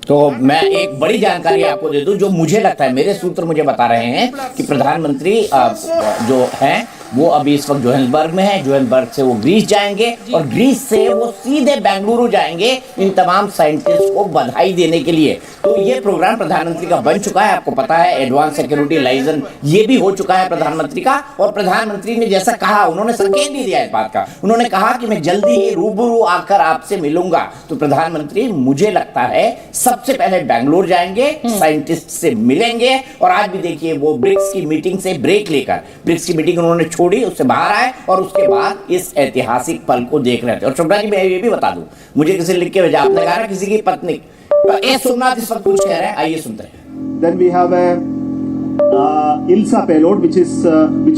तो मैं एक बड़ी जानकारी आपको दे दूं, जो मुझे लगता है, मेरे सूत्र मुझे बता रहे हैं कि प्रधानमंत्री जो हैं वो अभी इस वक्त जोहान्सबर्ग में है। जोहान्सबर्ग से वो ग्रीस जाएंगे और ग्रीस से वो सीधे बेंगलुरु जाएंगे इन तमाम साइंटिस्ट को बधाई देने के लिए। तो ये प्रोग्राम प्रधानमंत्री का बन चुका है, आपको पता है। एडवांस सिक्योरिटी लाइसेंस ये भी हो चुका है प्रधानमंत्री का। और प्रधानमंत्री ने जैसा कहा, उन्होंने संकेत भी दिया इस बात का, उन्होंने कहा कि मैं जल्दी ही रूबरू आकर आपसे मिलूंगा। तो प्रधानमंत्री मुझे लगता है सबसे पहले बेंगलुरु जाएंगे, साइंटिस्ट से मिलेंगे। और आज भी देखिए वो ब्रिक्स की मीटिंग से ब्रेक लेकर, ब्रिक्स की मीटिंग उन्होंने छोड़ी, उससे बाहर आए और उसके बाद इस ऐतिहासिक पल को देख रहे थे। और शुक्ला जी मैं ये भी बता दूं, मुझे किसी लिख के भेजा, आपने कहा ना किसी की पत्नी, सोमनाथ इस वक्त कुछ कह रहे हैं, आइए सुनते हैं। Then we have a ILSA payload which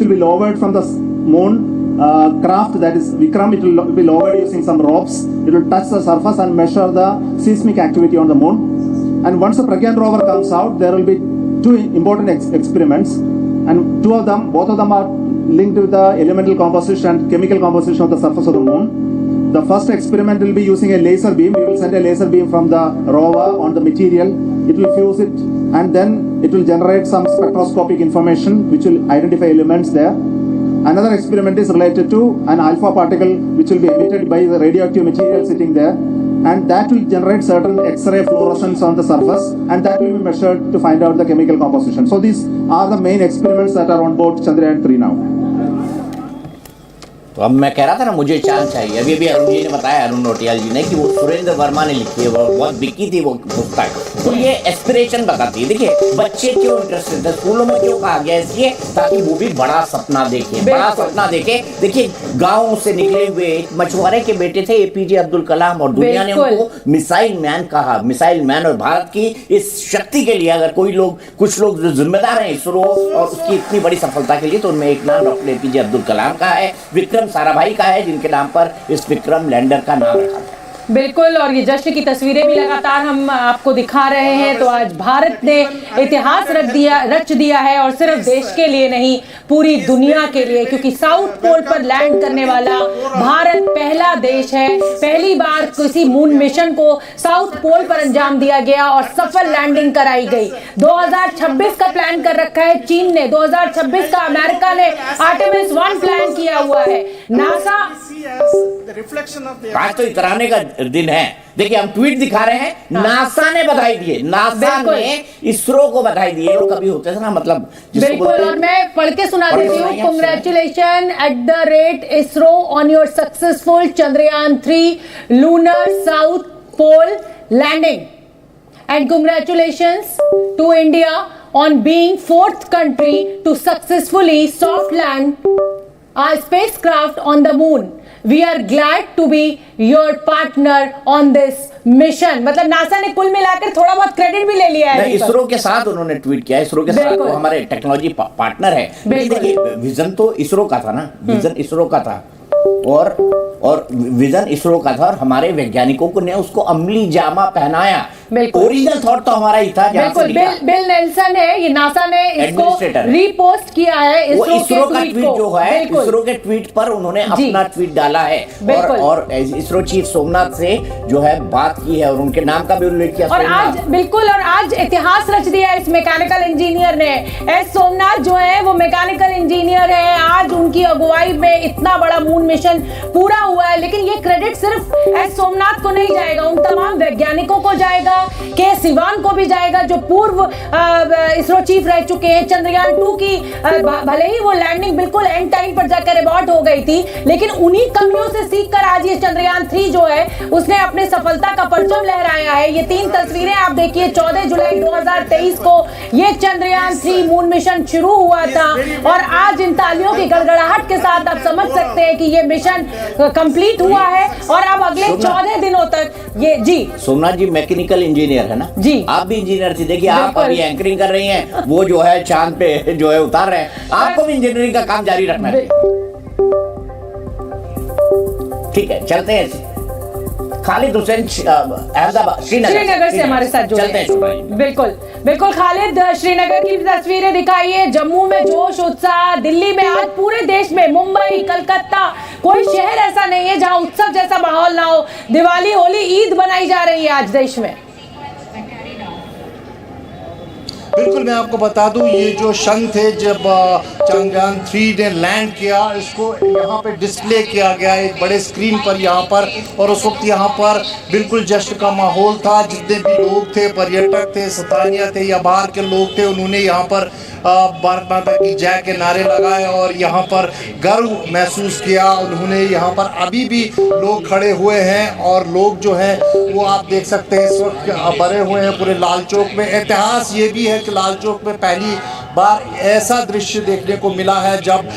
will be lowered from the moon craft, that is Vikram. It will be lowered using some ropes. It will touch the surface and measure the seismic activity on the moon. And once the Pragyan rover comes out, there will be two important experiments, and both of them are linked with the elemental composition and chemical composition of the surface of the moon. The first experiment will be using a laser beam. We will send a laser beam from the rover on the material. It will fuse it, and then it will generate some spectroscopic information which will identify elements there. Another experiment is related to an alpha particle which will be emitted by the radioactive material sitting there, and that will generate certain X-ray fluorescence on the surface, and that will be measured to find out the chemical composition. So these are the main experiments that are on board Chandrayaan-3 now. तो अब मैं कह रहा था ना मुझे चांद चाहिए, अभी अभी अरुण जी ने बताया, अरुण नोटियाल जी ने, कि वो सुरेंद्र वर्मा ने लिखी है, वो बहुत बिकी थी वो पुस्तक। तो ये एस्पिरेशन बताती है। देखिए बच्चे क्यों इंटरेस्टेड है, स्कूलों में क्यों कहा गया, इसलिए ताकि वो भी बड़ा सपना देखे, बड़ा सपना देखे। देखिए गाँव से निकले हुए मछुआरे के बेटे थे APJ अब्दुल कलाम, और दुनिया ने उनको मिसाइल मैन कहा, मिसाइल मैन। और भारत की इस शक्ति के लिए अगर कुछ लोग जो जिम्मेदार हैं इसरो और उसकी इतनी बड़ी सफलता के लिए, तो उनमें एक नाम डॉक्टर APJ अब्दुल कलाम का है, विक्रम साराभाई का है, जिनके नाम पर इस विक्रम लैंडर का नाम रखा है। बिल्कुल, और ये जश्न की तस्वीरें भी लगातार हम आपको दिखा रहे हैं। तो आज भारत ने इतिहास रच दिया है, और सिर्फ देश के लिए नहीं, पूरी दुनिया के लिए, क्योंकि साउथ पोल पर लैंड करने वाला भारत पहला देश है। पहली बार किसी मून मिशन को साउथ पोल पर अंजाम दिया गया और सफल लैंडिंग कराई गई। 2026 का प्लान कर रखा है चीन ने, 2026 का अमेरिका ने आर्टेमिस 1 प्लान किया हुआ है। नासा आज तो इतराने का दिन है। देखिए हम ट्वीट दिखा रहे हैं, नासा ने बधाई दी है, नासा ने इसरो को बधाई दी है। कभी होते थे ना, मतलब बिल्कुल, और मैं पढ़ के सुना देती हूँ। Congratulation @ISRO on your successful Chandrayaan-3 lunar south pole landing, and congratulations to India on being 4th country to successfully soft land a spacecraft on the moon. We are glad to be your partner on this mission. मतलब नासा ने कुल मिलाकर थोड़ा बहुत क्रेडिट भी ले लिया है। इसरो के साथ उन्होंने ट्वीट किया, इसरो के साथ वो हमारे टेक्नोलॉजी पार्टनर है। देखिए विजन तो इसरो का था ना, विजन इसरो का था, और विजन इसरो का था, और हमारे वैज्ञानिकों को ने उसको अमली जामा पहनाया। ओरिजिनल थॉट तो हमारा ही था। बिल्कुल, बिल नेल्सन है, ये नासा ने इसको रीपोस्ट किया है। इसरो का ट्वीट जो है, इसरो के ट्वीट पर उन्होंने अपना ट्वीट डाला है, और इसरो चीफ सोमनाथ से जो है बात की है, और उनके नाम का भी उल्लेख किया। और आज बिल्कुल, और आज इतिहास रच दिया इस मैकेनिकल इंजीनियर ने। एस सोमनाथ जो है वो मैकेनिकल इंजीनियर है। आज उनकी अगुवाई में इतना बड़ा मून मिशन पूरा हुआ है, लेकिन ये क्रेडिट सिर्फ एस सोमनाथ को नहीं जाएगा, उन तमाम वैज्ञानिकों को जाएगा, के सिवान को भी जाएगा, जो पूर्व इसरो चीफ रह चुके हैं। Chandrayaan-2 की भले ही वो लैंडिंग बिल्कुल एंड टाइम पर जाकर अबॉर्ट हो गई थी, लेकिन उन्हीं कमियों से सीखकर आज ये Chandrayaan-3 जो है उसने अपने सफलता का परचम लहराया है। ये 3 तस्वीरें आप देखिए, 14 जुलाई 2023 को ये Chandrayaan-3 मून मिशन शुरू हुआ था, और आज इन तालियों की गड़गड़ाहट के साथ आप समझ सकते हैं कि ये मिशन कंप्लीट हुआ है, और अब अगले 14 दिनों तक ये जी सोमनाथ जी मैकेनिकल इंजीनियर है ना जी, आप भी इंजीनियर थी। देखिए आप अभी एंकरिंग कर रही हैं, वो जो है चांद पे जो है उतार रहे हैं, आपको भी इंजीनियरिंग का काम जारी रखना है। ठीक है, चलते हैं। खालिद हुसैन श्रीनगर से हमारे साथ जुड़े हैं। बिल्कुल खालिद, श्रीनगर की तस्वीरें दिखाइए। जम्मू में जोश उत्साह, दिल्ली में, आज पूरे देश में, मुंबई, कलकत्ता, कोई शहर ऐसा नहीं है जहां उत्सव जैसा माहौल ना हो। दिवाली, होली, ईद मनाई जा रही है आज देश में। बिल्कुल मैं आपको बता दूं, ये जो क्षण थे जब चंद्रयान 3 ने लैंड किया, इसको यहाँ पे डिस्प्ले किया गया एक बड़े स्क्रीन पर यहाँ पर, और उस वक्त यहाँ पर बिल्कुल जश्न का माहौल था। जितने भी लोग थे, पर्यटक थे, स्थानीय थे या बाहर के लोग थे, उन्होंने यहाँ पर भारत माता की जय के नारे लगाए और यहाँ पर गर्व महसूस किया। उन्होंने यहाँ पर अभी भी लोग खड़े हुए हैं और लोग जो हैं वो आप देख सकते हैं इस वक्त भरे हुए हैं पूरे लाल चौक में। इतिहास ये भी है कि लाल चौक में पहली बार ऐसा दृश्य देखने को मिला है जब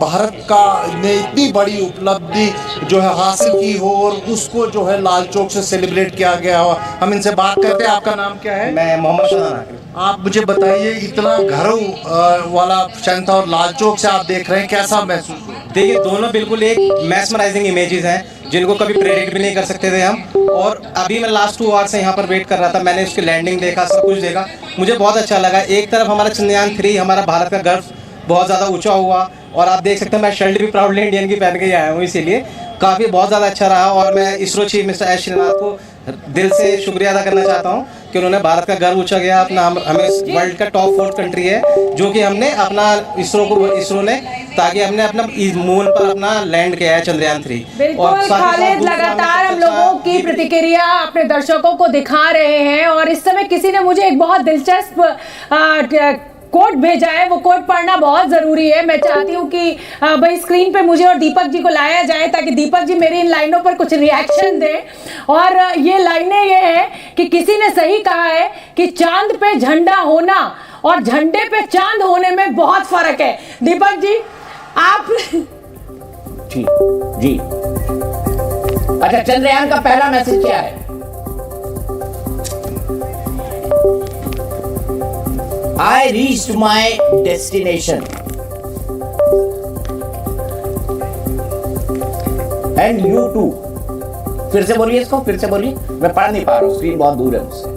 भारत का ने इतनी बड़ी उपलब्धि जो है हासिल की हो और उसको जो है लाल चौक से सेलिब्रेट किया गया हो। हम इनसे बात करते हैं। आपका नाम क्या है? मैं मोहम्मद शान। आप मुझे बताइए, इतना घरों वाला क्षण था और लाल चौक से आप देख रहे हैं, कैसा महसूस हुआ? देखिए, दोनों बिल्कुल एक मैस्मराइजिंग इमेजेस हैं जिनको कभी प्रेडिक्ट भी नहीं कर सकते थे हम। और अभी मैं लास्ट 2 आवर्स से यहाँ पर वेट कर रहा था, मैंने उसकी लैंडिंग देखा, सब कुछ देखा, मुझे बहुत अच्छा लगा। एक तरफ हमारा चंद्रयान 3, हमारा भारत का गर्व बहुत ज़्यादा ऊँचा हुआ, और आप देख सकते हैं मैं शर्ट भी प्राउडली इंडियन की पहन के ही आया हूँ, इसीलिए काफ़ी बहुत ज़्यादा अच्छा रहा। और मैं ISRO chief mister S Shrinath को दिल से शुक्रिया अदा करना चाहता हूँ कि उन्होंने भारत का गर्व ऊंचा किया। अपना हमें वर्ल्ड का टॉप 4th कंट्री है जो कि हमने अपना इसरो ने, ताकि हमने अपना मून पर अपना लैंड किया है चंद्रयान 3। बिल्कुल खालिद, लगातार हम लोगों की प्रतिक्रिया अपने दर्शकों को दिखा रहे हैं और इस समय किसी ने मुझे एक बहुत दिलचस्प कोट भेजा है, वो कोट पढ़ना बहुत जरूरी है। मैं चाहती हूँ कि भाई स्क्रीन पे मुझे और दीपक जी को लाया जाए ताकि दीपक जी मेरी इन लाइनों पर कुछ रिएक्शन दें। और ये लाइनें ये है कि किसी ने सही कहा है कि चांद पे झंडा होना और झंडे पे चांद होने में बहुत फर्क है। दीपक जी आप जी अच्छा, चंद्रयान का पहला मैसेज क्या है? I reached my destination and you too। फिर से बोलिए इसको, फिर से बोलिए, मैं पढ़ नहीं पा रहा हूँ, स्क्रीन बहुत दूर है मुझसे।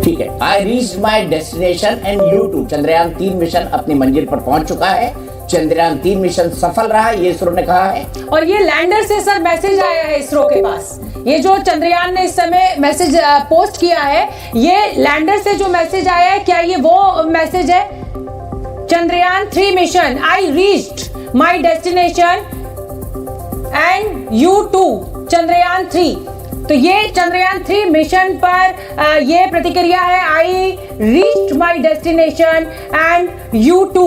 ठीक है, I reached my destination and you too। Chandrayaan 3 mission अपनी मंजिल पर पहुंच चुका है। चंद्रयान 3 मिशन सफल रहा, ये इसरो ने कहा है। और ये लैंडर से सर मैसेज आया है इसरो के पास। ये जो चंद्रयान ने इस समय मैसेज पोस्ट किया है, ये लैंडर से जो मैसेज आया है, क्या ये वो मैसेज है? Chandrayaan 3 mission, I reached my destination and you too. Chandrayaan 3, तो ये चंद्रयान 3 मिशन पर ये प्रतिक्रिया है, I reached my destination and you too.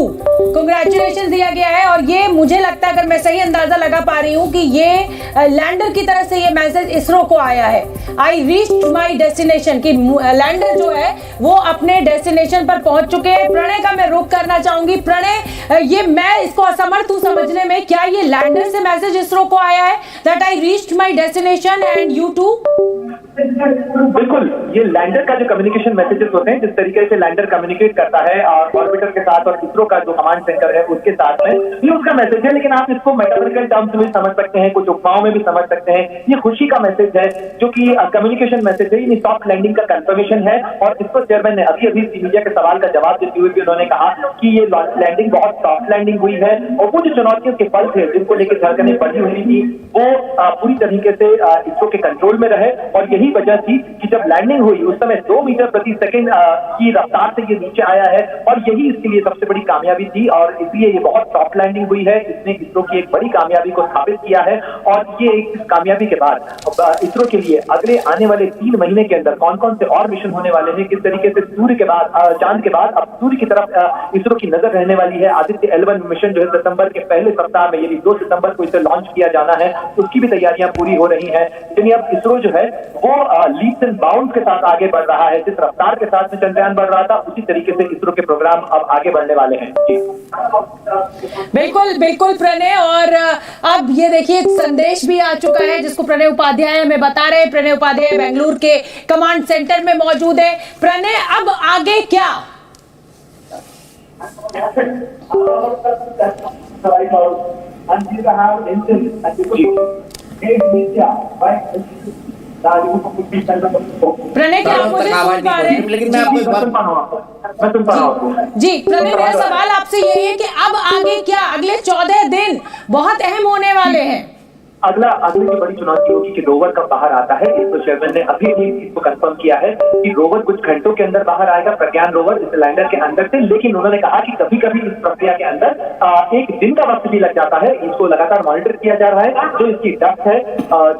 Congratulation दिया गया है। और ये मुझे लगता है, अगर मैं सही अंदाजा लगा पा रही हूँ, कि ये लैंडर की तरफ से ये मैसेज इसरो को आया है, आई रीच्ड माय डेस्टिनेशन, कि लैंडर जो है वो अपने डेस्टिनेशन पर पहुंच चुके हैं। प्रणय का मैं रुख करना चाहूंगी। प्रणय, ये मैं इसको असमर्थ हूँ समझने में, क्या ये लैंडर से मैसेज इसरो को आया है that I reached my destination and you too? बिल्कुल, ये लैंडर का जो कम्युनिकेशन मैसेजेस होते हैं, जिस तरीके से लैंडर कम्युनिकेट करता है ऑर्बिटर के साथ और इसरो का जो कमांड सेंटर है उसके साथ में, ये उसका मैसेज है। लेकिन आप इसको मेटाफोरिकल टर्म्स में समझ सकते हैं, कुछ उपमाओं में भी समझ सकते हैं। ये खुशी का मैसेज है जो कि कम्युनिकेशन मैसेज है, ये सॉफ्ट लैंडिंग का कंफर्मेशन है। और इसको चेयरमैन ने अभी मीडिया के सवाल का जवाब देते हुए भी उन्होंने कहा कि ये लैंडिंग बहुत सॉफ्ट लैंडिंग हुई है और वो जो चुनौतियों के फल थे जिनको लेकर धड़कनें बढ़ी हुई थी, वो पूरी तरीके से इसरो के कंट्रोल में रहे। और यही वजह थी कि जब लैंडिंग हुई उस समय 2 मीटर प्रति सेकंड की रफ्तार से ये नीचे आया है और यही इसके लिए सबसे बड़ी कामयाबी थी। और इसलिए ये बहुत सॉफ्ट लैंडिंग हुई है। इसने इसरो की एक बड़ी कामयाबी को स्थापित किया है। और ये इस कामयाबी के बाद इसरो के लिए अगले आने वाले 3 महीने के अंदर कौन कौन से और मिशन होने वाले हैं, किस तरीके से सूर्य के बाद, चांद के बाद अब सूर्य की तरफ इसरो की नजर रहने वाली है। आदित्य L1 मिशन जो है सितंबर के पहले सप्ताह में, यानी 2 सितंबर को इसे लॉन्च किया जाना है, उसकी भी तैयारियां पूरी हो रही है। यानी अब इसरो जो है वो लीप्स एंड बाउंड्स के साथ आगे बढ़ रहा है। जिस रफ्तार के साथ में चंद्रयान बढ़ रहा था, उसी तरीके से इसरो के प्रोग्राम अब आगे बढ़ने वाले हैं। जी बिल्कुल बिल्कुल प्रणय। और अब ये देखिए एक संदेश भी आ चुका है जिसको प्रणय उपाध्याय हमें बता रहे हैं। प्रणय उपाध्याय बेंगलुरु के कमांड सेंटर में मौजूद है। प्रणय, अब आगे क्या? प्रणय, क्या आप मुझे सुन पा रहे हैं? लेकिन मैं आपको एक बात सुन पा रहा हूँ। जी प्रणय, मेरा सवाल आपसे यही है कि अब आगे क्या? अगले 14 दिन बहुत अहम होने वाले हैं। अगली जो बड़ी चुनौती होगी कि रोवर कब बाहर आता है। इसरो चेयरमैन ने अभी भी इसको कंफर्म किया है कि रोवर कुछ घंटों के अंदर बाहर आएगा, प्रज्ञान रोवर इस लैंडर के अंदर से। लेकिन उन्होंने कहा कि कभी कभी इस प्रक्रिया के अंदर एक दिन का वक्त भी लग जाता है। इसको लगातार मॉनिटर किया जा रहा है। जो इसकी डस्ट है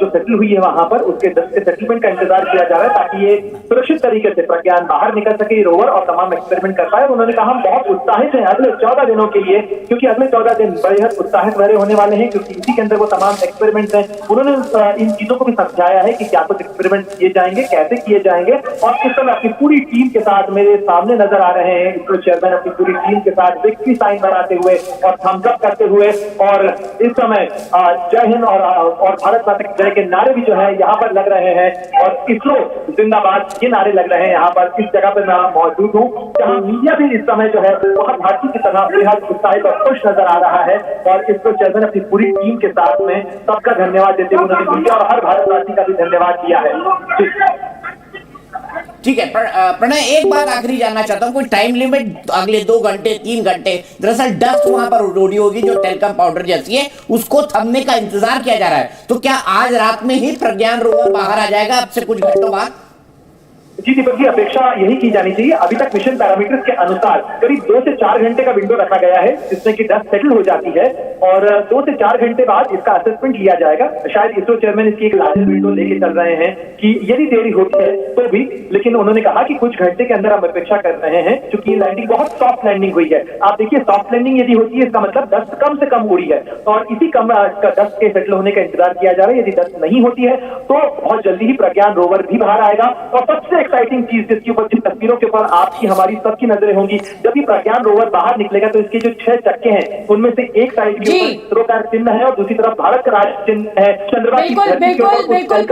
जो सेटल हुई है वहां पर, उसके डस्ट के सेटलमेंट का इंतजार किया जा रहा है ताकि ये सुरक्षित तरीके से प्रज्ञान बाहर निकल सके रोवर और तमाम एक्सपेरिमेंट कर पाए। उन्होंने कहा हम बहुत उत्साहित हैं अगले 14 दिनों के लिए, क्योंकि अगले 14 दिन बेहद उत्साहित भरे होने वाले हैं, क्योंकि इसी के अंदर वो तमाम एक्सपेरिमेंट हैं। उन्होंने इन चीजों को भी समझाया है कि क्या कुछ एक्सपेरिमेंट किए जाएंगे, कैसे किए जाएंगे। और इस समय अपनी पूरी टीम के साथ मेरे सामने नजर आ रहे हैं इसरो चेयरमैन अपनी पूरी टीम के साथ विक्ट्री साइन बनाते हुए और थम्स अप करते हुए। और इस समय जय हिंद और भारत माता की जय के नारे भी जो है यहाँ पर लग रहे हैं और इसरो जिंदाबाद ये नारे लग रहे हैं। यहाँ पर इस जगह पर मैं मौजूद हूँ जहाँ मीडिया भी इस समय जो है बहुत भारतीय की तरह बेहद उत्साहित और खुश नजर आ रहा है। और इसरो चेयरमैन अपनी पूरी टीम के साथ में सबका धन्यवाद देते हुए उन्होंने मीडिया और हर भारतवासी का भी धन्यवाद दिया है। ठीक है प्रणय, एक बात आखिरी जानना चाहता हूँ, कोई टाइम लिमिट अगले 2 घंटे 3 घंटे? दरअसल डस्ट वहां पर उड़ी होगी जो टेल्कम पाउडर जैसी है, उसको थमने का इंतजार किया जा रहा है। तो क्या आज रात में ही प्रज्ञान रोवर बाहर आ जाएगा अब से कुछ घंटों बाद? जी दीपक जी, अपेक्षा यही की जानी चाहिए। अभी तक मिशन पैरामीटर्स के अनुसार करीब 2 से 4 घंटे का विंडो रखा गया है जिसमें कि डस्ट सेटल हो जाती है और 2 से 4 घंटे बाद इसका असेसमेंट लिया जाएगा। शायद इसरो चेयरमैन इसकी एक लार्जर विंडो लेके चल रहे हैं कि यदि देरी होती है तो भी, लेकिन उन्होंने कहा कि कुछ घंटे के अंदर हम अपेक्षा कर रहे हैं क्योंकि ये लैंडिंग बहुत सॉफ्ट लैंडिंग हुई है। आप देखिए सॉफ्ट लैंडिंग यदि होती है इसका मतलब डस्ट कम से कम उड़ी है और इसी कम डस्ट के सेटल होने का इंतजार किया जा रहा है। यदि डस्ट नहीं होती है तो बहुत जल्दी ही प्रज्ञान रोवर भी बाहर आएगा। और सबसे एक्साइटिंग चीज जिसके ऊपर जिन तस्वीरों के ऊपर आपकी हमारी सबकी नजरें होंगी, जब ये प्रज्ञान रोवर बाहर निकलेगा तो इसके जो 6 चक्के हैं उनमें से एक साइड के ऊपर इसरो का चिन्ह है और दूसरी तरफ भारत का राष्ट्र चिन्ह है। चंद्रमा की धरती के ऊपर बिल्कुल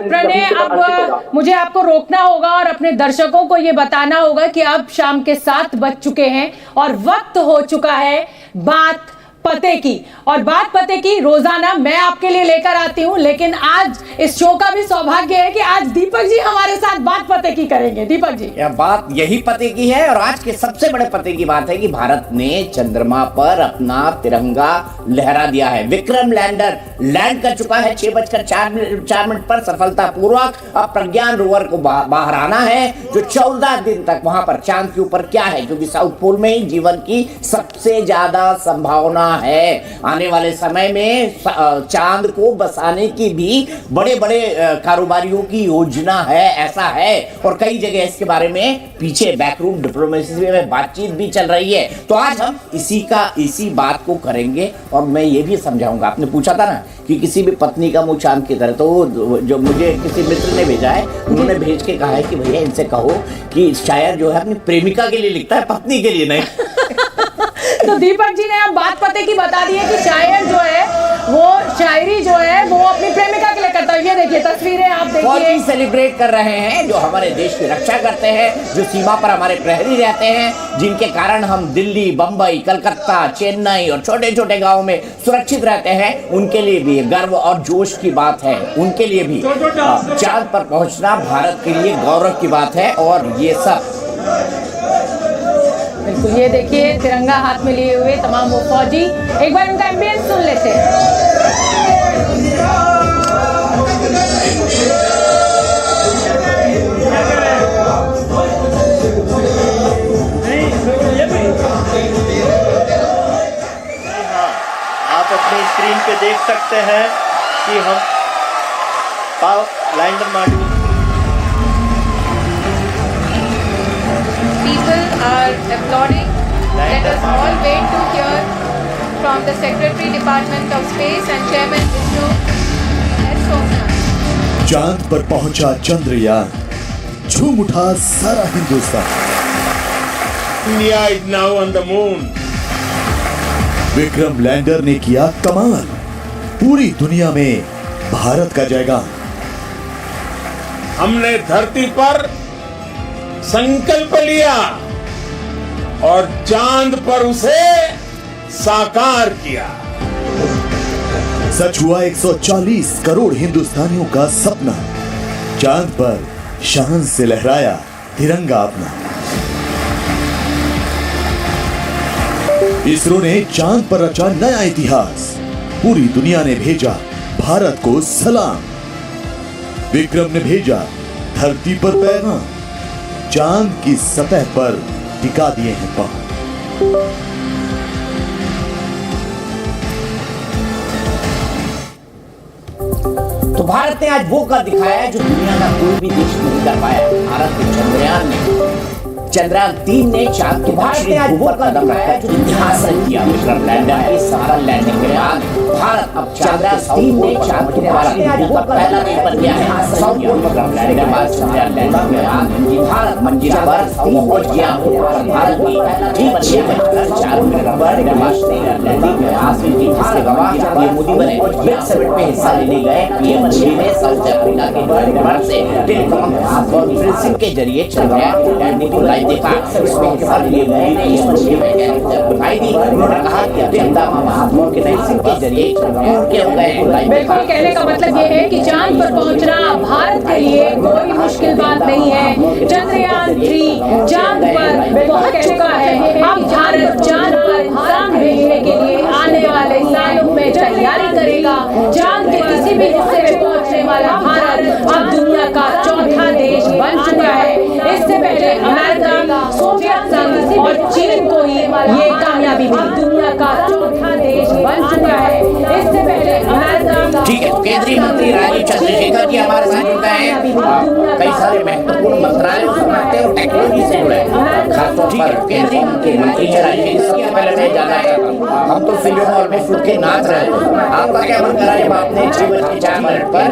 प्रणय, अब मुझे आपको रोकना होगा और अपने दर्शकों को ये बताना होगा कि अब शाम के 7 बज चुके हैं और वक्त हो चुका है बात पते की। और बात पते की रोजाना मैं आपके लिए लेकर आती हूं, लेकिन आज इस शो का भी सौभाग्य है कि आज दीपक जी हमारे साथ बात पते की करेंगे। दीपक जी, बात यही पते की है और आज के सबसे बड़े पते की बात है कि भारत ने चंद्रमा पर अपना तिरंगा लहरा दिया है। विक्रम लैंडर लैंड कर चुका है 6:04 पर सफलतापूर्वक। अब प्रज्ञान रोवर को बाहर आना है जो 14 दिन तक वहां पर चांद के ऊपर क्या है, क्योंकि साउथ पोल में ही जीवन की सबसे ज्यादा संभावना है। आने वाले समय में चांद को बसाने की भी बड़े बड़े कारोबारियों की योजना है, ऐसा है। और कई जगह इसके बारे में पीछे बैकरूम डिप्लोमेसी में बातचीत भी चल रही है। तो आज हम इसी बात को करेंगे और मैं ये भी समझाऊंगा। आपने पूछा था ना कि किसी भी पत्नी का मुंह चांद की तरह, तो जो मुझे किसी मित्र ने भेजा है, उन्होंने भेज के कहा है कि भैया इनसे कहो कि शायर जो है अपनी प्रेमिका के लिए लिखता है, पत्नी के लिए नहीं। तो दीपक जी ने अब बात पते की बता दी है कि शायर जो है वो शायरी जो है वो अपनी प्रेमिका के लिए करता है। ये देखिए तस्वीरें आप देखिए, सेलिब्रेट कर रहे हैं जो हमारे देश की रक्षा करते हैं, जो सीमा पर हमारे प्रहरी रहते हैं, जिनके कारण हम दिल्ली, बंबई, कलकत्ता, चेन्नई और छोटे छोटे गाँव में सुरक्षित रहते हैं। उनके लिए भी गर्व और जोश की बात है। उनके लिए भी चांद पर पहुंचना भारत के लिए गौरव की बात है। और ये सब बिल्कुल, ये देखिए तिरंगा हाथ में लिए हुए तमाम वो फौजी। एक बार उनका एम्बियंस सुन लेते हैं। आप अपनी स्क्रीन पे देख सकते हैं कि हम lander module are applauding. Let us all wait to hear from the Secretary Department of Space and Chairman ISRO S. Somnath. चांद पर पहुंचा चंद्रयान, झूम उठा सारा Hindustan. India is now on the moon. Vikram lander ने किया कमाल, पूरी दुनिया में भारत का जयगान। हमने धरती पर संकल्प लिया और चांद पर उसे साकार किया। सच हुआ 140 करोड़ हिंदुस्तानियों का सपना, चांद पर शान से लहराया तिरंगा अपना। इसरो ने चांद पर रचा नया इतिहास, पूरी दुनिया ने भेजा भारत को सलाम। विक्रम ने भेजा धरती पर पैगाम, चांद की सतह पर टिका दिए हैं पांव। तो भारत ने आज वो कर दिखाया है जो दुनिया का कोई भी देश नहीं कर पाया। भारत के चंद्रयान 3 ने चांद के भारत ने आज वो कदम रखा है जो इतिहास ने किया। विक्रम लैंडर की सफल लैंडिंग के बाद भारत अब चंद्रयान 3 ने चांद के का पहला देश बन गया है। संपूर्ण विक्रम लैंडर के बाद चंद्रयान लैंडिंग के बाद भारत मंजिल पर पहुंच गया। भारत की ठीक 6 बजकर 4 मिनट पर लैंडिंग के बाद भारत गवाह पीएम मोदी बने। बिग समिट में हिस्सा लेने गए पीएम मोदी ने साउथ अफ्रीका के गवर्नर से टेलीकॉम कॉन्फ्रेंसिंग के जरिए चंद्रयान लैंडिंग को लाइव देखा। इसमें हिस्सा लिए गए ने इस मछली में दिखाई दी। उन्होंने कहा कि अत्यंत महात्मा के नैतिक के जरिए के हो गए। बिल्कुल, कहने का मतलब ये है कि चांद पर पहुंचना भारत के लिए कोई मुश्किल बात नहीं है। चंद्रयान 3 चांद पर पहुंच चुका है। अब भारत चांद पर इंसान भेजने के लिए आने वाले सालों में तैयारी करेगा। चांद के किसी भी हिस्से में पहुंचने वाला भारत अब दुनिया का चौथा देश बन चुका है। इससे पहले अमेरिका, सोवियत संघ और चीन को ही ये कामयाबी मिली। दुनिया का चौथा देश बन चुका है। इससे पहले अमेरिका। ठीक है, केंद्रीय मंत्री राजीव चंद्रशेखर जी हमारे साथ जुड़े हैं। कई सारे महत्वपूर्ण मंत्रालयों से जुड़ते हैं और टेक्नोलॉजी से जुड़े हैं। खासतौर पर केंद्रीय मंत्री राजीव सबसे पहले मैं जानना चाहता हूँ, हम तो फिल्मों और में फुट के नाच रहे हैं, आपका क्या मन करा जब आपने 6 बज के 4 मिनट पर